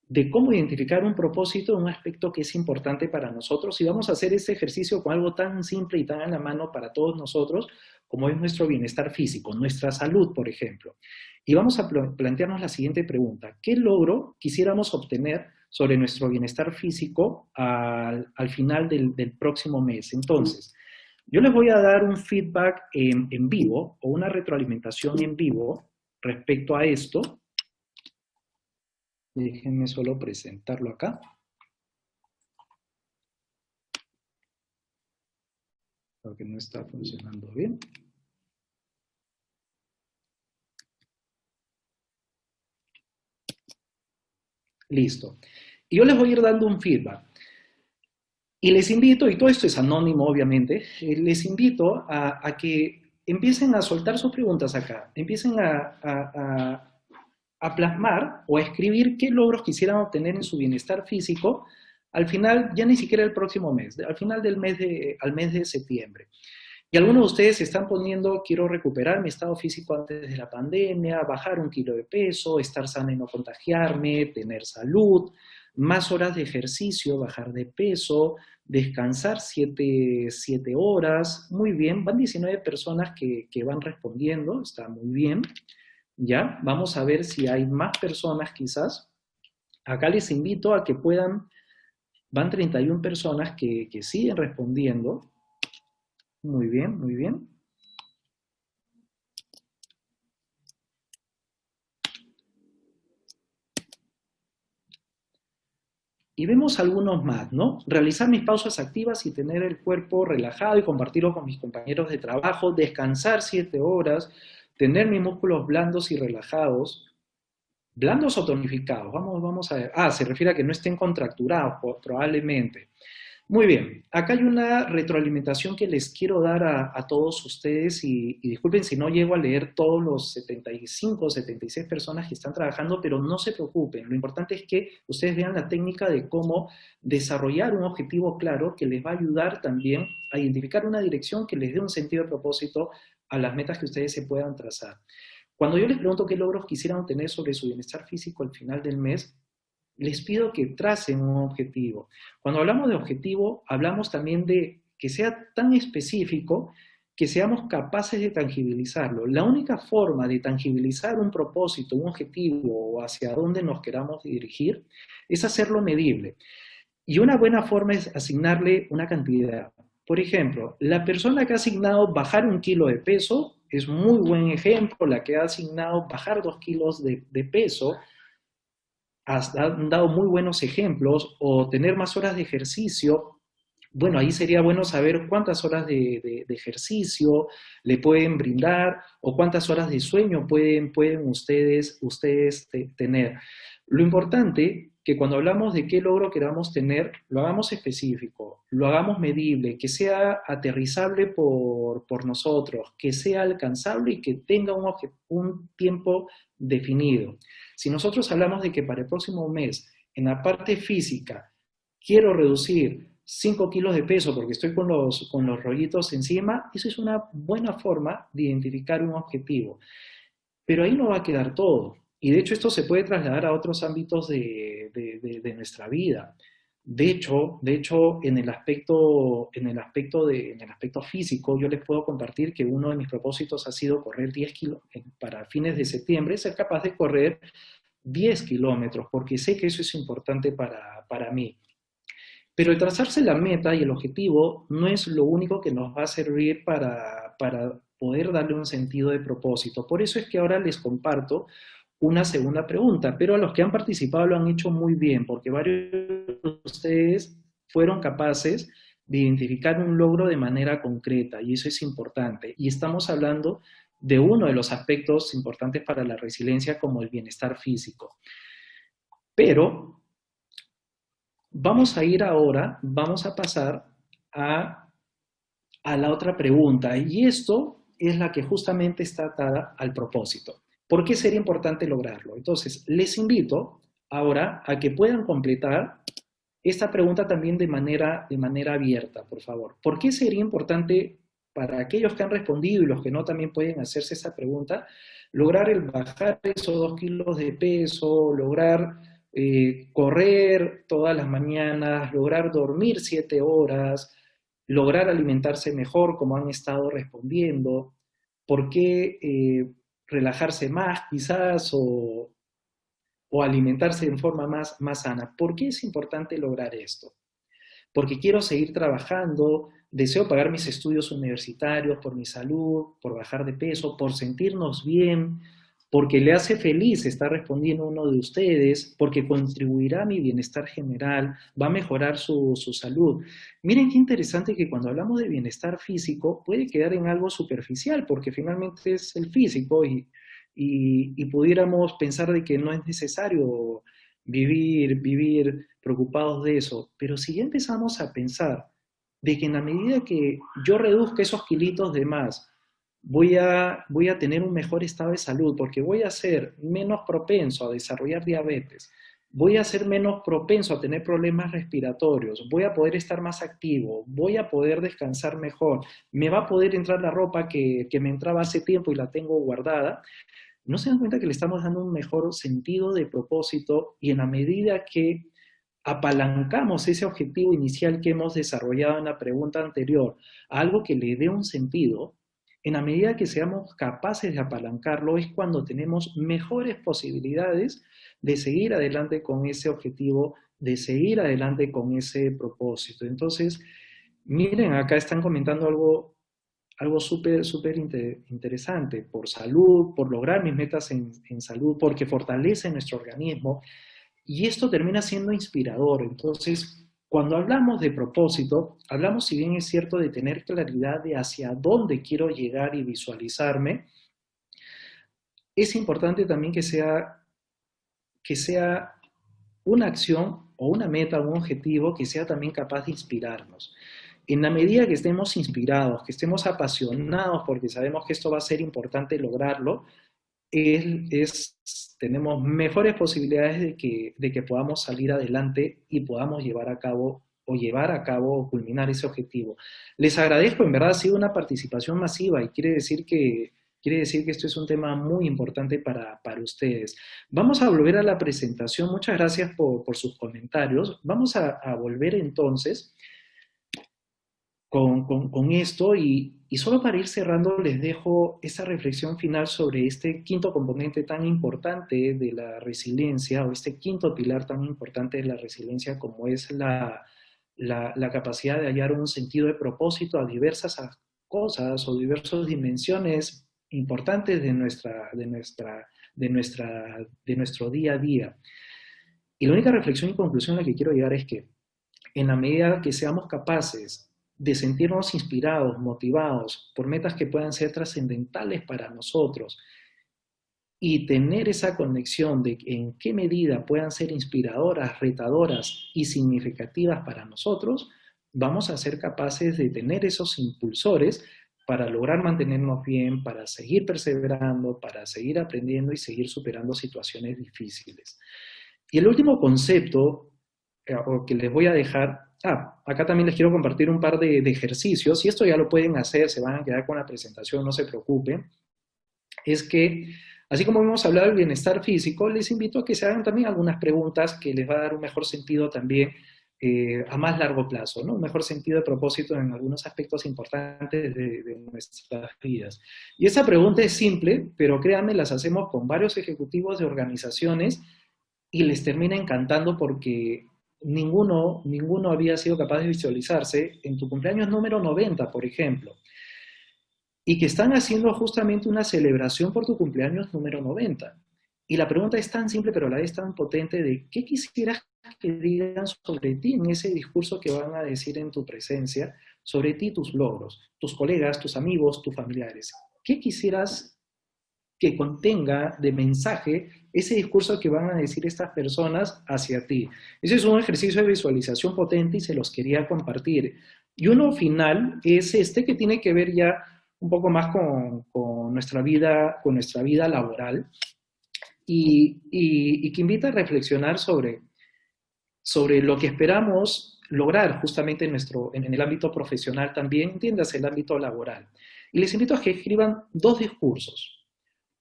de cómo identificar un propósito, un aspecto que es importante para nosotros. Y vamos a hacer este ejercicio con algo tan simple y tan a la mano para todos nosotros como es nuestro bienestar físico, nuestra salud, por ejemplo. Y vamos a plantearnos la siguiente pregunta. ¿Qué logro quisiéramos obtener sobre nuestro bienestar físico al final del próximo mes? Entonces, yo les voy a dar un feedback en vivo o una retroalimentación en vivo respecto a esto. Déjenme solo presentarlo acá. Porque no está funcionando bien. Listo. Y yo les voy a ir dando un feedback. Y les invito, y todo esto es anónimo obviamente, les invito a que empiecen a soltar sus preguntas acá. Empiecen a plasmar o a escribir qué logros quisieran obtener en su bienestar físico al final, ya ni siquiera el próximo mes, al final del mes al mes de septiembre. Y algunos de ustedes se están poniendo, quiero recuperar mi estado físico antes de la pandemia, bajar 1 kilo de peso, estar sana y no contagiarme, tener salud, más horas de ejercicio, bajar de peso, descansar 7 horas. Muy bien, van 19 personas que van respondiendo, está muy bien. ¿Ya? Vamos a ver si hay más personas quizás. Acá les invito a que puedan, van 31 personas que siguen respondiendo. Muy bien, muy bien. Y vemos algunos más, ¿no? Realizar mis pausas activas y tener el cuerpo relajado y compartirlo con mis compañeros de trabajo, descansar 7 horas, tener mis músculos blandos y relajados. ¿Blandos o tonificados? Vamos a ver. Ah, se refiere a que no estén contracturados, probablemente. Muy bien, acá hay una retroalimentación que les quiero dar a todos ustedes y disculpen si no llego a leer todos los 75 o 76 personas que están trabajando, pero no se preocupen. Lo importante es que ustedes vean la técnica de cómo desarrollar un objetivo claro que les va a ayudar también a identificar una dirección que les dé un sentido de propósito a las metas que ustedes se puedan trazar. Cuando yo les pregunto qué logros quisieran obtener sobre su bienestar físico al final del mes, les pido que tracen un objetivo. Cuando hablamos de objetivo, hablamos también de que sea tan específico que seamos capaces de tangibilizarlo. La única forma de tangibilizar un propósito, un objetivo o hacia dónde nos queramos dirigir es hacerlo medible. Y una buena forma es asignarle una cantidad. Por ejemplo, la persona que ha asignado bajar 1 kilo de peso es muy buen ejemplo, la que ha asignado bajar 2 kilos de peso, han dado muy buenos ejemplos, o tener más horas de ejercicio. Bueno, ahí sería bueno saber cuántas horas de ejercicio le pueden brindar o cuántas horas de sueño pueden ustedes tener. Lo importante que cuando hablamos de qué logro queramos tener, lo hagamos específico, lo hagamos medible, que sea aterrizable por nosotros, que sea alcanzable y que tenga un tiempo definido. Si nosotros hablamos de que para el próximo mes, en la parte física, quiero reducir 5 kilos de peso porque estoy con los rollitos encima, eso es una buena forma de identificar un objetivo. Pero ahí no va a quedar todo. Y de hecho esto se puede trasladar a otros ámbitos de nuestra vida. De hecho, en el aspecto físico, yo les puedo compartir que uno de mis propósitos ha sido correr 10 kilos, para fines de septiembre, ser capaz de correr 10 kilómetros, porque sé que eso es importante para mí. Pero el trazarse la meta y el objetivo no es lo único que nos va a servir para poder darle un sentido de propósito. Por eso es que ahora les comparto una segunda pregunta, pero a los que han participado lo han hecho muy bien, porque varios de ustedes fueron capaces de identificar un logro de manera concreta, y eso es importante. Y estamos hablando de uno de los aspectos importantes para la resiliencia, como el bienestar físico. Pero vamos a ir ahora, vamos a pasar a la otra pregunta, y esto es la que justamente está atada al propósito. ¿Por qué sería importante lograrlo? Entonces, les invito ahora a que puedan completar esta pregunta también de manera abierta, por favor. ¿Por qué sería importante para aquellos que han respondido y los que no también pueden hacerse esta pregunta, lograr el bajar esos 2 kilos de peso, lograr correr todas las mañanas, lograr dormir 7 horas, lograr alimentarse mejor como han estado respondiendo? ¿Por qué relajarse más quizás o alimentarse de forma más sana? ¿Por qué es importante lograr esto? Porque quiero seguir trabajando, deseo pagar mis estudios universitarios, por mi salud, por bajar de peso, por sentirnos bien, porque le hace feliz estar respondiendo a uno de ustedes, porque contribuirá a mi bienestar general, va a mejorar su salud. Miren qué interesante que cuando hablamos de bienestar físico puede quedar en algo superficial, porque finalmente es el físico y pudiéramos pensar de que no es necesario vivir preocupados de eso. Pero si ya empezamos a pensar de que en la medida que yo reduzca esos kilitos de más, voy a tener un mejor estado de salud, porque voy a ser menos propenso a desarrollar diabetes, voy a ser menos propenso a tener problemas respiratorios, voy a poder estar más activo, voy a poder descansar mejor, me va a poder entrar la ropa que me entraba hace tiempo y la tengo guardada. ¿No se dan cuenta que le estamos dando un mejor sentido de propósito? Y en la medida que apalancamos ese objetivo inicial que hemos desarrollado en la pregunta anterior a algo que le dé un sentido, en la medida que seamos capaces de apalancarlo es cuando tenemos mejores posibilidades de seguir adelante con ese objetivo, de seguir adelante con ese propósito. Entonces, miren, acá están comentando algo súper interesante, por salud, por lograr mis metas en salud, porque fortalece nuestro organismo, y esto termina siendo inspirador. Entonces, cuando hablamos de propósito, hablamos, si bien es cierto, de tener claridad de hacia dónde quiero llegar y visualizarme, es importante también que sea una acción o una meta, un objetivo que sea también capaz de inspirarnos. En la medida que estemos inspirados, que estemos apasionados porque sabemos que esto va a ser importante lograrlo, tenemos mejores posibilidades de que podamos salir adelante y podamos llevar a cabo o culminar ese objetivo. Les agradezco, en verdad ha sido una participación masiva y quiere decir que esto es un tema muy importante para ustedes. Vamos a volver a la presentación. Muchas gracias por sus comentarios. Vamos a volver entonces con esto, y solo para ir cerrando les dejo esa reflexión final sobre este quinto componente tan importante de la resiliencia, o este quinto pilar tan importante de la resiliencia como es la la capacidad de hallar un sentido de propósito a diversas cosas o diversas dimensiones importantes de nuestro día a día. Y la única reflexión y conclusión a la que quiero llegar es que en la medida que seamos capaces de sentirnos inspirados, motivados por metas que puedan ser trascendentales para nosotros y tener esa conexión de en qué medida puedan ser inspiradoras, retadoras y significativas para nosotros, vamos a ser capaces de tener esos impulsores para lograr mantenernos bien, para seguir perseverando, para seguir aprendiendo y seguir superando situaciones difíciles. Y el último concepto que les voy a dejar, acá también les quiero compartir un par de ejercicios, y esto ya lo pueden hacer, se van a quedar con la presentación, no se preocupen, es que, así como hemos hablado del bienestar físico, les invito a que se hagan también algunas preguntas que les va a dar un mejor sentido también a más largo plazo, ¿no? Un mejor sentido de propósito en algunos aspectos importantes de nuestras vidas. Y esa pregunta es simple, pero créanme, las hacemos con varios ejecutivos de organizaciones y les termina encantando porque ninguno había sido capaz de visualizarse en tu cumpleaños número 90, por ejemplo, y que están haciendo justamente una celebración por tu cumpleaños número 90. Y la pregunta es tan simple, pero a la vez tan potente de ¿qué quisieras que digan sobre ti en ese discurso que van a decir en tu presencia, sobre ti, tus logros, tus colegas, tus amigos, tus familiares? ¿Qué quisieras que contenga de mensaje ese discurso que van a decir estas personas hacia ti? Ese es un ejercicio de visualización potente y se los quería compartir. Y uno final es este que tiene que ver ya un poco más con nuestra vida laboral y que invita a reflexionar sobre lo que esperamos lograr justamente en el ámbito profesional también, entiéndase el ámbito laboral. Y les invito a que escriban 2 discursos.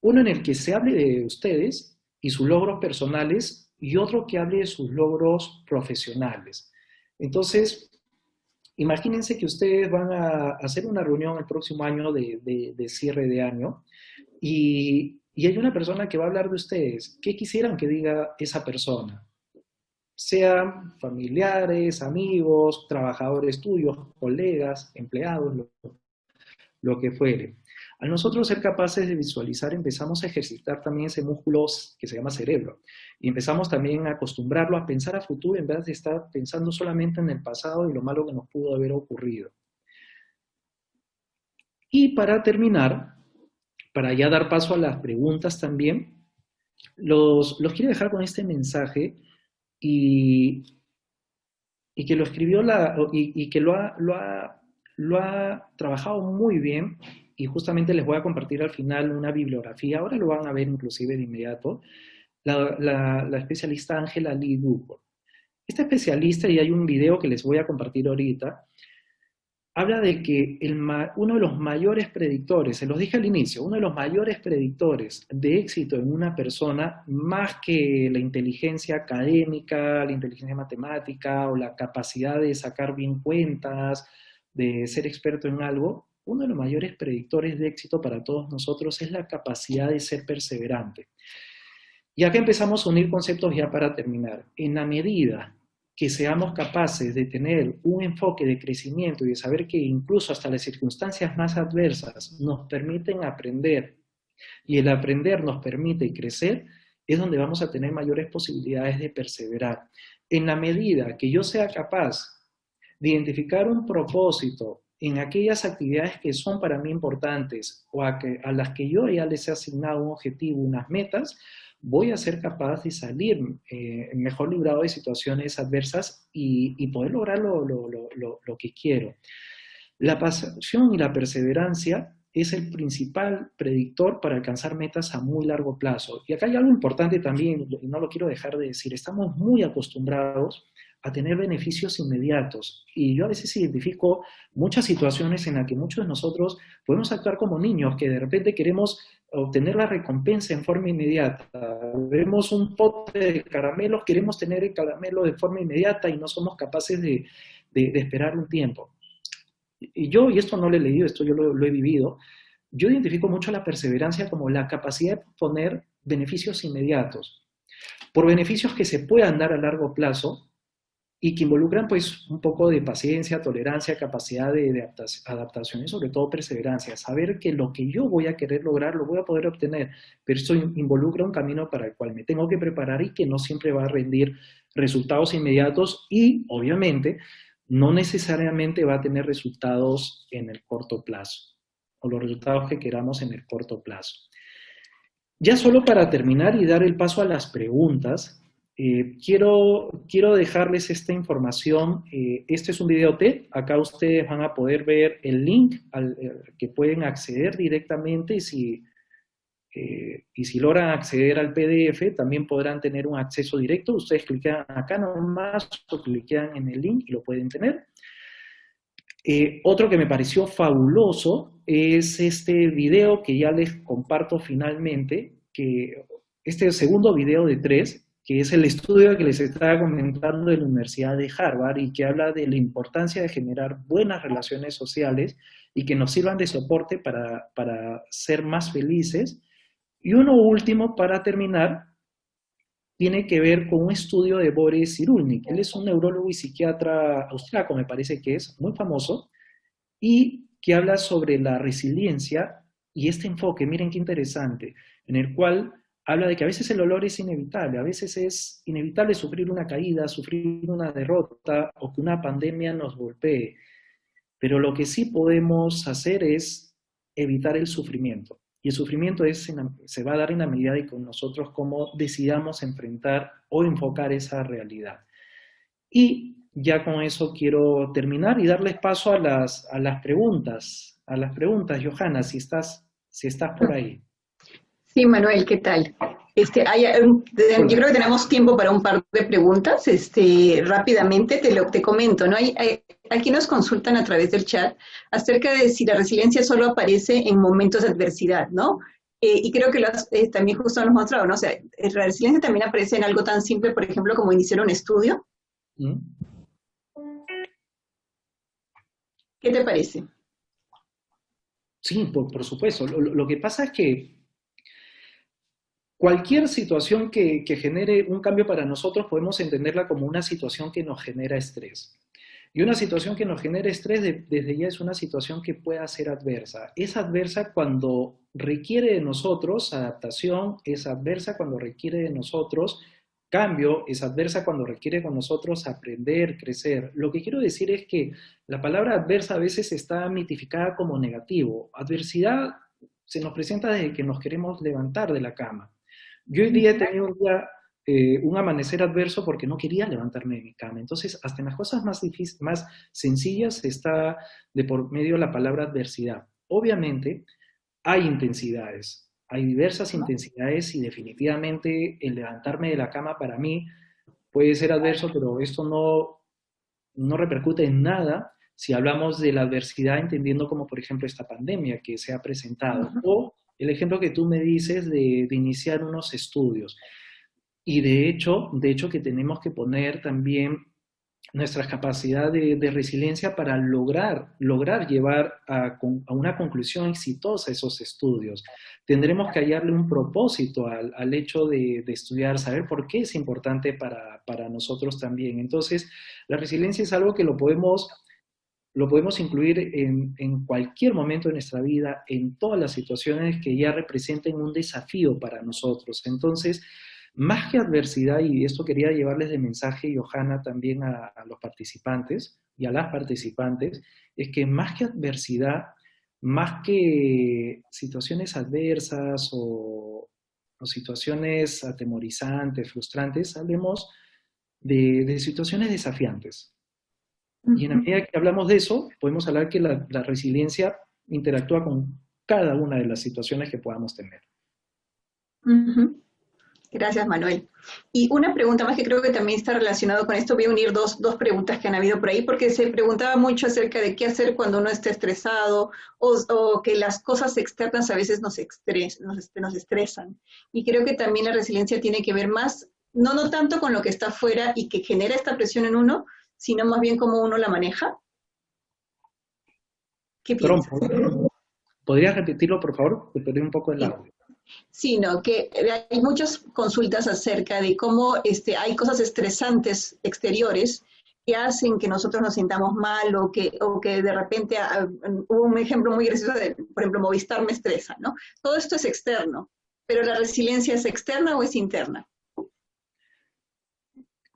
Uno en el que se hable de ustedes y sus logros personales y otro que hable de sus logros profesionales. Entonces, imagínense que ustedes van a hacer una reunión el próximo año de cierre de año y hay una persona que va a hablar de ustedes. ¿Qué quisieran que diga esa persona? Sean familiares, amigos, trabajadores tuyos, colegas, empleados, lo que fuere. Al nosotros ser capaces de visualizar, empezamos a ejercitar también ese músculo que se llama cerebro. Y empezamos también a acostumbrarlo a pensar a futuro en vez de estar pensando solamente en el pasado y lo malo que nos pudo haber ocurrido. Y para terminar, para ya dar paso a las preguntas también, los quiero dejar con este mensaje y que lo escribió y que lo ha trabajado muy bien. Y justamente les voy a compartir al final una bibliografía, ahora lo van a ver inclusive de inmediato, la especialista Angela Lee Duckworth. Esta especialista, y hay un video que les voy a compartir ahorita, habla de que uno de los mayores predictores, se los dije al inicio, uno de los mayores predictores de éxito en una persona, más que la inteligencia académica, la inteligencia matemática o la capacidad de sacar bien cuentas, de ser experto en algo, uno de los mayores predictores de éxito para todos nosotros es la capacidad de ser perseverante. Y acá empezamos a unir conceptos ya para terminar. En la medida que seamos capaces de tener un enfoque de crecimiento y de saber que incluso hasta las circunstancias más adversas nos permiten aprender y el aprender nos permite crecer, es donde vamos a tener mayores posibilidades de perseverar. En la medida que yo sea capaz de identificar un propósito en aquellas actividades que son para mí importantes o a las que yo ya les he asignado un objetivo, unas metas, voy a ser capaz de salir mejor librado de situaciones adversas y poder lograr lo que quiero. La pasión y la perseverancia es el principal predictor para alcanzar metas a muy largo plazo. Y acá hay algo importante también, y no lo quiero dejar de decir, estamos muy acostumbrados a tener beneficios inmediatos. Y yo a veces identifico muchas situaciones en las que muchos de nosotros podemos actuar como niños, que de repente queremos obtener la recompensa en forma inmediata. Vemos un pote de caramelos, queremos tener el caramelo de forma inmediata y no somos capaces de esperar un tiempo. Y esto no lo he leído, esto yo lo he vivido, yo identifico mucho la perseverancia como la capacidad de poner beneficios inmediatos. Por beneficios que se puedan dar a largo plazo, y que involucran pues un poco de paciencia, tolerancia, capacidad de adaptación y sobre todo perseverancia, saber que lo que yo voy a querer lograr lo voy a poder obtener, pero esto involucra un camino para el cual me tengo que preparar y que no siempre va a rendir resultados inmediatos y obviamente no necesariamente va a tener resultados en el corto plazo o los resultados que queramos en el corto plazo. Ya solo para terminar y dar el paso a las preguntas, quiero dejarles esta información. Este es un video TED. Acá ustedes van a poder ver el link al que pueden acceder directamente y si logran acceder al PDF también podrán tener un acceso directo. Ustedes clican acá nomás o clican en el link y lo pueden tener. Otro que me pareció fabuloso es este video que ya les comparto finalmente, que este segundo video de 3, que es el estudio que les estaba comentando de la Universidad de Harvard y que habla de la importancia de generar buenas relaciones sociales y que nos sirvan de soporte para ser más felices. Y uno último, para terminar, tiene que ver con un estudio de Boris Cyrulnik. Él es un neurólogo y psiquiatra austriaco, me parece que es, muy famoso, y que habla sobre la resiliencia y este enfoque, miren qué interesante, en el cual habla de que a veces el dolor es inevitable, a veces es inevitable sufrir una caída, sufrir una derrota o que una pandemia nos golpee, pero lo que sí podemos hacer es evitar el sufrimiento. Y el sufrimiento se va a dar en la medida de que nosotros cómo decidamos enfrentar o enfocar esa realidad. Y ya con eso quiero terminar y darles paso a las preguntas. A las preguntas, Johanna, si estás por ahí. Sí, Manuel, ¿qué tal? Yo creo que tenemos tiempo para un par de preguntas. Rápidamente te comento, ¿no? Aquí nos consultan a través del chat acerca de si la resiliencia solo aparece en momentos de adversidad, ¿no? Y creo que también justo nos mostrado, ¿no? O sea, la resiliencia también aparece en algo tan simple, por ejemplo, como iniciar un estudio. ¿Qué te parece? Sí, por supuesto. Lo que pasa es que cualquier situación que genere un cambio para nosotros podemos entenderla como una situación que nos genera estrés. Y una situación que nos genera estrés desde ya es una situación que pueda ser adversa. Es adversa cuando requiere de nosotros adaptación, es adversa cuando requiere de nosotros cambio, es adversa cuando requiere con nosotros aprender, crecer. Lo que quiero decir es que la palabra adversa a veces está mitificada como negativo. Adversidad se nos presenta desde que nos queremos levantar de la cama. Yo hoy día he tenido un amanecer adverso porque no quería levantarme de mi cama. Entonces, hasta en las cosas más sencillas está de por medio la palabra adversidad. Obviamente, hay intensidades, hay diversas intensidades y definitivamente el levantarme de la cama para mí puede ser adverso, pero esto no repercute en nada si hablamos de la adversidad entendiendo como, por ejemplo, esta pandemia que se ha presentado, o el ejemplo que tú me dices de iniciar unos estudios. Y de hecho que tenemos que poner también nuestra capacidad de resiliencia para lograr llevar a una conclusión exitosa esos estudios. Tendremos que hallarle un propósito al hecho de estudiar, saber por qué es importante para nosotros también. Entonces, la resiliencia es algo que lo podemos incluir en cualquier momento de nuestra vida, en todas las situaciones que ya representen un desafío para nosotros. Entonces, más que adversidad, y esto quería llevarles de mensaje, Johanna, también a los participantes y a las participantes, es que más que adversidad, más que situaciones adversas o situaciones atemorizantes, frustrantes, hablemos de situaciones desafiantes. Y en la medida que hablamos de eso, podemos hablar que la resiliencia interactúa con cada una de las situaciones que podamos tener. Gracias, Manuel. Y una pregunta más que creo que también está relacionado con esto. Voy a unir dos preguntas que han habido por ahí, porque se preguntaba mucho acerca de qué hacer cuando uno está estresado o que las cosas externas a veces nos estresan. Y creo que también la resiliencia tiene que ver más, no tanto con lo que está afuera y que genera esta presión en uno, sino más bien cómo uno la maneja. ¿Qué piensas? ¿Podrías repetirlo, por favor? Te perdí un poco el audio. Sí, no, que hay muchas consultas acerca de cómo hay cosas estresantes exteriores que hacen que nosotros nos sintamos mal o que de repente hubo un ejemplo muy gracioso de, por ejemplo, Movistar me estresa, ¿no? Todo esto es externo, pero ¿la resiliencia es externa o es interna?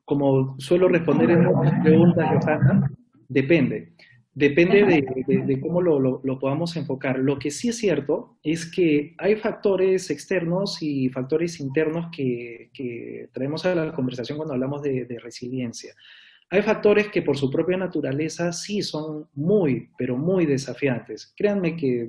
Como suelo responder en otras preguntas, Johanna, depende. Depende de cómo lo podamos enfocar. Lo que sí es cierto es que hay factores externos y factores internos que traemos a la conversación cuando hablamos de resiliencia. Hay factores que por su propia naturaleza sí son muy, pero muy desafiantes. Créanme que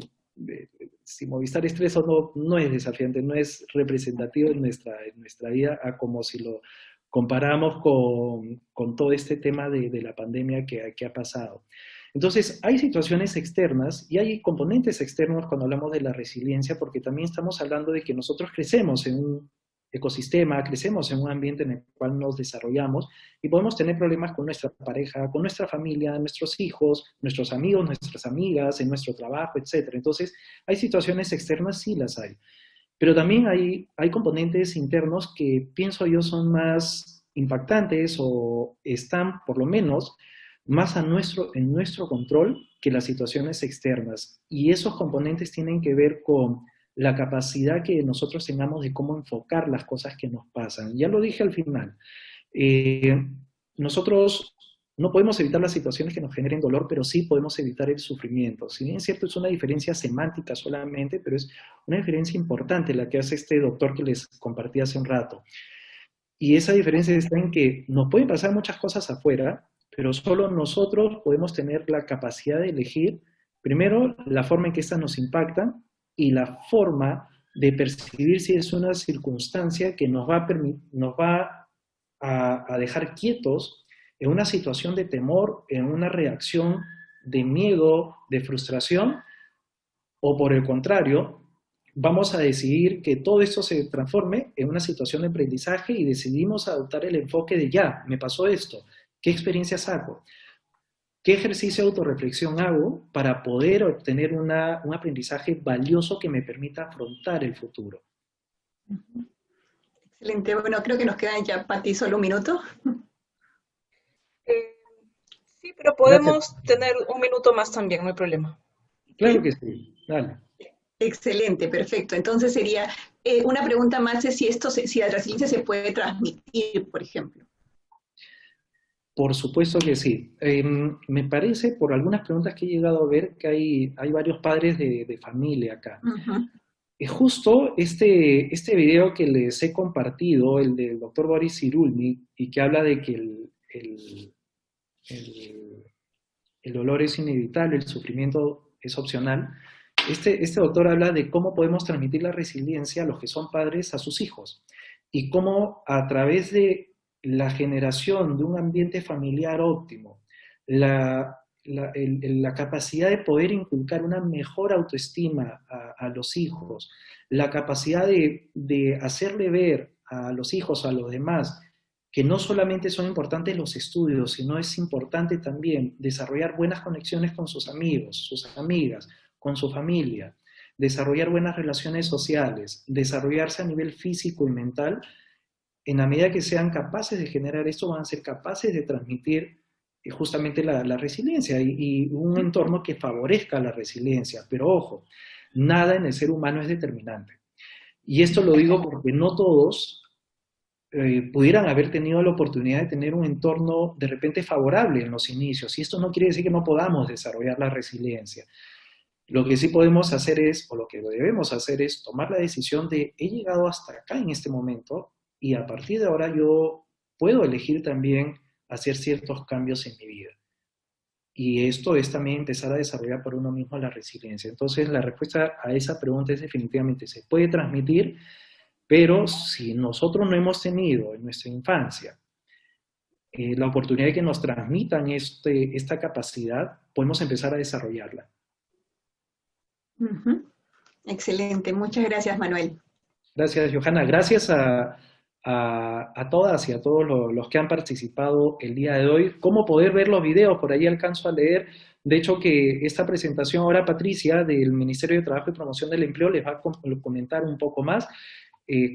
si Movistar estresa o no, no es desafiante, no es representativo en nuestra vida a como si lo comparamos con todo este tema de la pandemia que ha pasado. Entonces, hay situaciones externas y hay componentes externos cuando hablamos de la resiliencia, porque también estamos hablando de que nosotros crecemos en un ecosistema, crecemos en un ambiente en el cual nos desarrollamos y podemos tener problemas con nuestra pareja, con nuestra familia, nuestros hijos, nuestros amigos, nuestras amigas, en nuestro trabajo, etc. Entonces, hay situaciones externas, sí las hay. Pero también hay componentes internos que pienso yo son más impactantes o están, por lo menos, más en nuestro control que las situaciones externas. Y esos componentes tienen que ver con la capacidad que nosotros tengamos de cómo enfocar las cosas que nos pasan. Ya lo dije al final. Eh, Nosotros no podemos evitar las situaciones que nos generen dolor, pero sí podemos evitar el sufrimiento. Si bien es cierto, es una diferencia semántica solamente, pero es una diferencia importante la que hace este doctor que les compartí hace un rato. Y esa diferencia está en que nos pueden pasar muchas cosas afuera, pero solo nosotros podemos tener la capacidad de elegir, primero, la forma en que estas nos impactan y la forma de percibir si es una circunstancia que nos va a dejar quietos en una situación de temor, en una reacción de miedo, de frustración, o por el contrario, vamos a decidir que todo esto se transforme en una situación de aprendizaje y decidimos adoptar el enfoque de ya, me pasó esto, ¿qué experiencia saco? ¿Qué ejercicio de autorreflexión hago para poder obtener un aprendizaje valioso que me permita afrontar el futuro? Excelente. Bueno, creo que nos quedan ya, Pati, solo un minuto. Sí, pero podemos tener un minuto más también, no hay problema. Claro que sí, dale. Excelente, perfecto. Entonces sería una pregunta más es si la resiliencia se puede transmitir, por ejemplo. Por supuesto que sí. Me parece, por algunas preguntas que he llegado a ver, que hay varios padres de familia acá. Justo este video que les he compartido, el del doctor Boris Cyrulnik, y que habla de que el dolor es inevitable, el sufrimiento es opcional. Este doctor habla de cómo podemos transmitir la resiliencia a los que son padres a sus hijos y cómo a través de la generación de un ambiente familiar óptimo, la capacidad de poder inculcar una mejor autoestima a los hijos, la capacidad de hacerle ver a los hijos, a los demás, que no solamente son importantes los estudios, sino es importante también desarrollar buenas conexiones con sus amigos, sus amigas, con su familia, desarrollar buenas relaciones sociales, desarrollarse a nivel físico y mental. En la medida que sean capaces de generar esto, van a ser capaces de transmitir justamente la resiliencia y un entorno que favorezca la resiliencia. Pero ojo, nada en el ser humano es determinante. Y esto lo digo porque no todos pudieran haber tenido la oportunidad de tener un entorno de repente favorable en los inicios. Y esto no quiere decir que no podamos desarrollar la resiliencia. Lo que sí podemos hacer es, o lo que debemos hacer es tomar la decisión de he llegado hasta acá en este momento y a partir de ahora yo puedo elegir también hacer ciertos cambios en mi vida. Y esto es también empezar a desarrollar por uno mismo la resiliencia. Entonces la respuesta a esa pregunta es definitivamente se puede transmitir, pero si nosotros no hemos tenido en nuestra infancia la oportunidad de que nos transmitan esta capacidad, podemos empezar a desarrollarla. Excelente, muchas gracias, Manuel. Gracias, Johanna. Gracias a todas y a todos los que han participado el día de hoy. ¿Cómo poder ver los videos? Por ahí alcanzo a leer. De hecho, que esta presentación ahora Patricia del Ministerio de Trabajo y Promoción del Empleo les va a comentar un poco más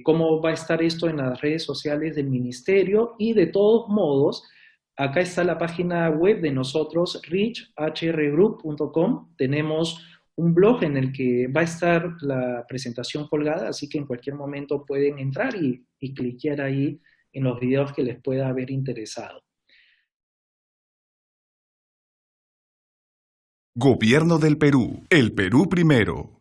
cómo va a estar esto en las redes sociales del Ministerio y de todos modos Acá está la página web de nosotros, richhrgroup.com. Tenemos un blog en el que va a estar la presentación colgada, así que en cualquier momento pueden entrar y cliquear ahí en los videos que les pueda haber interesado. Gobierno del Perú. El Perú primero.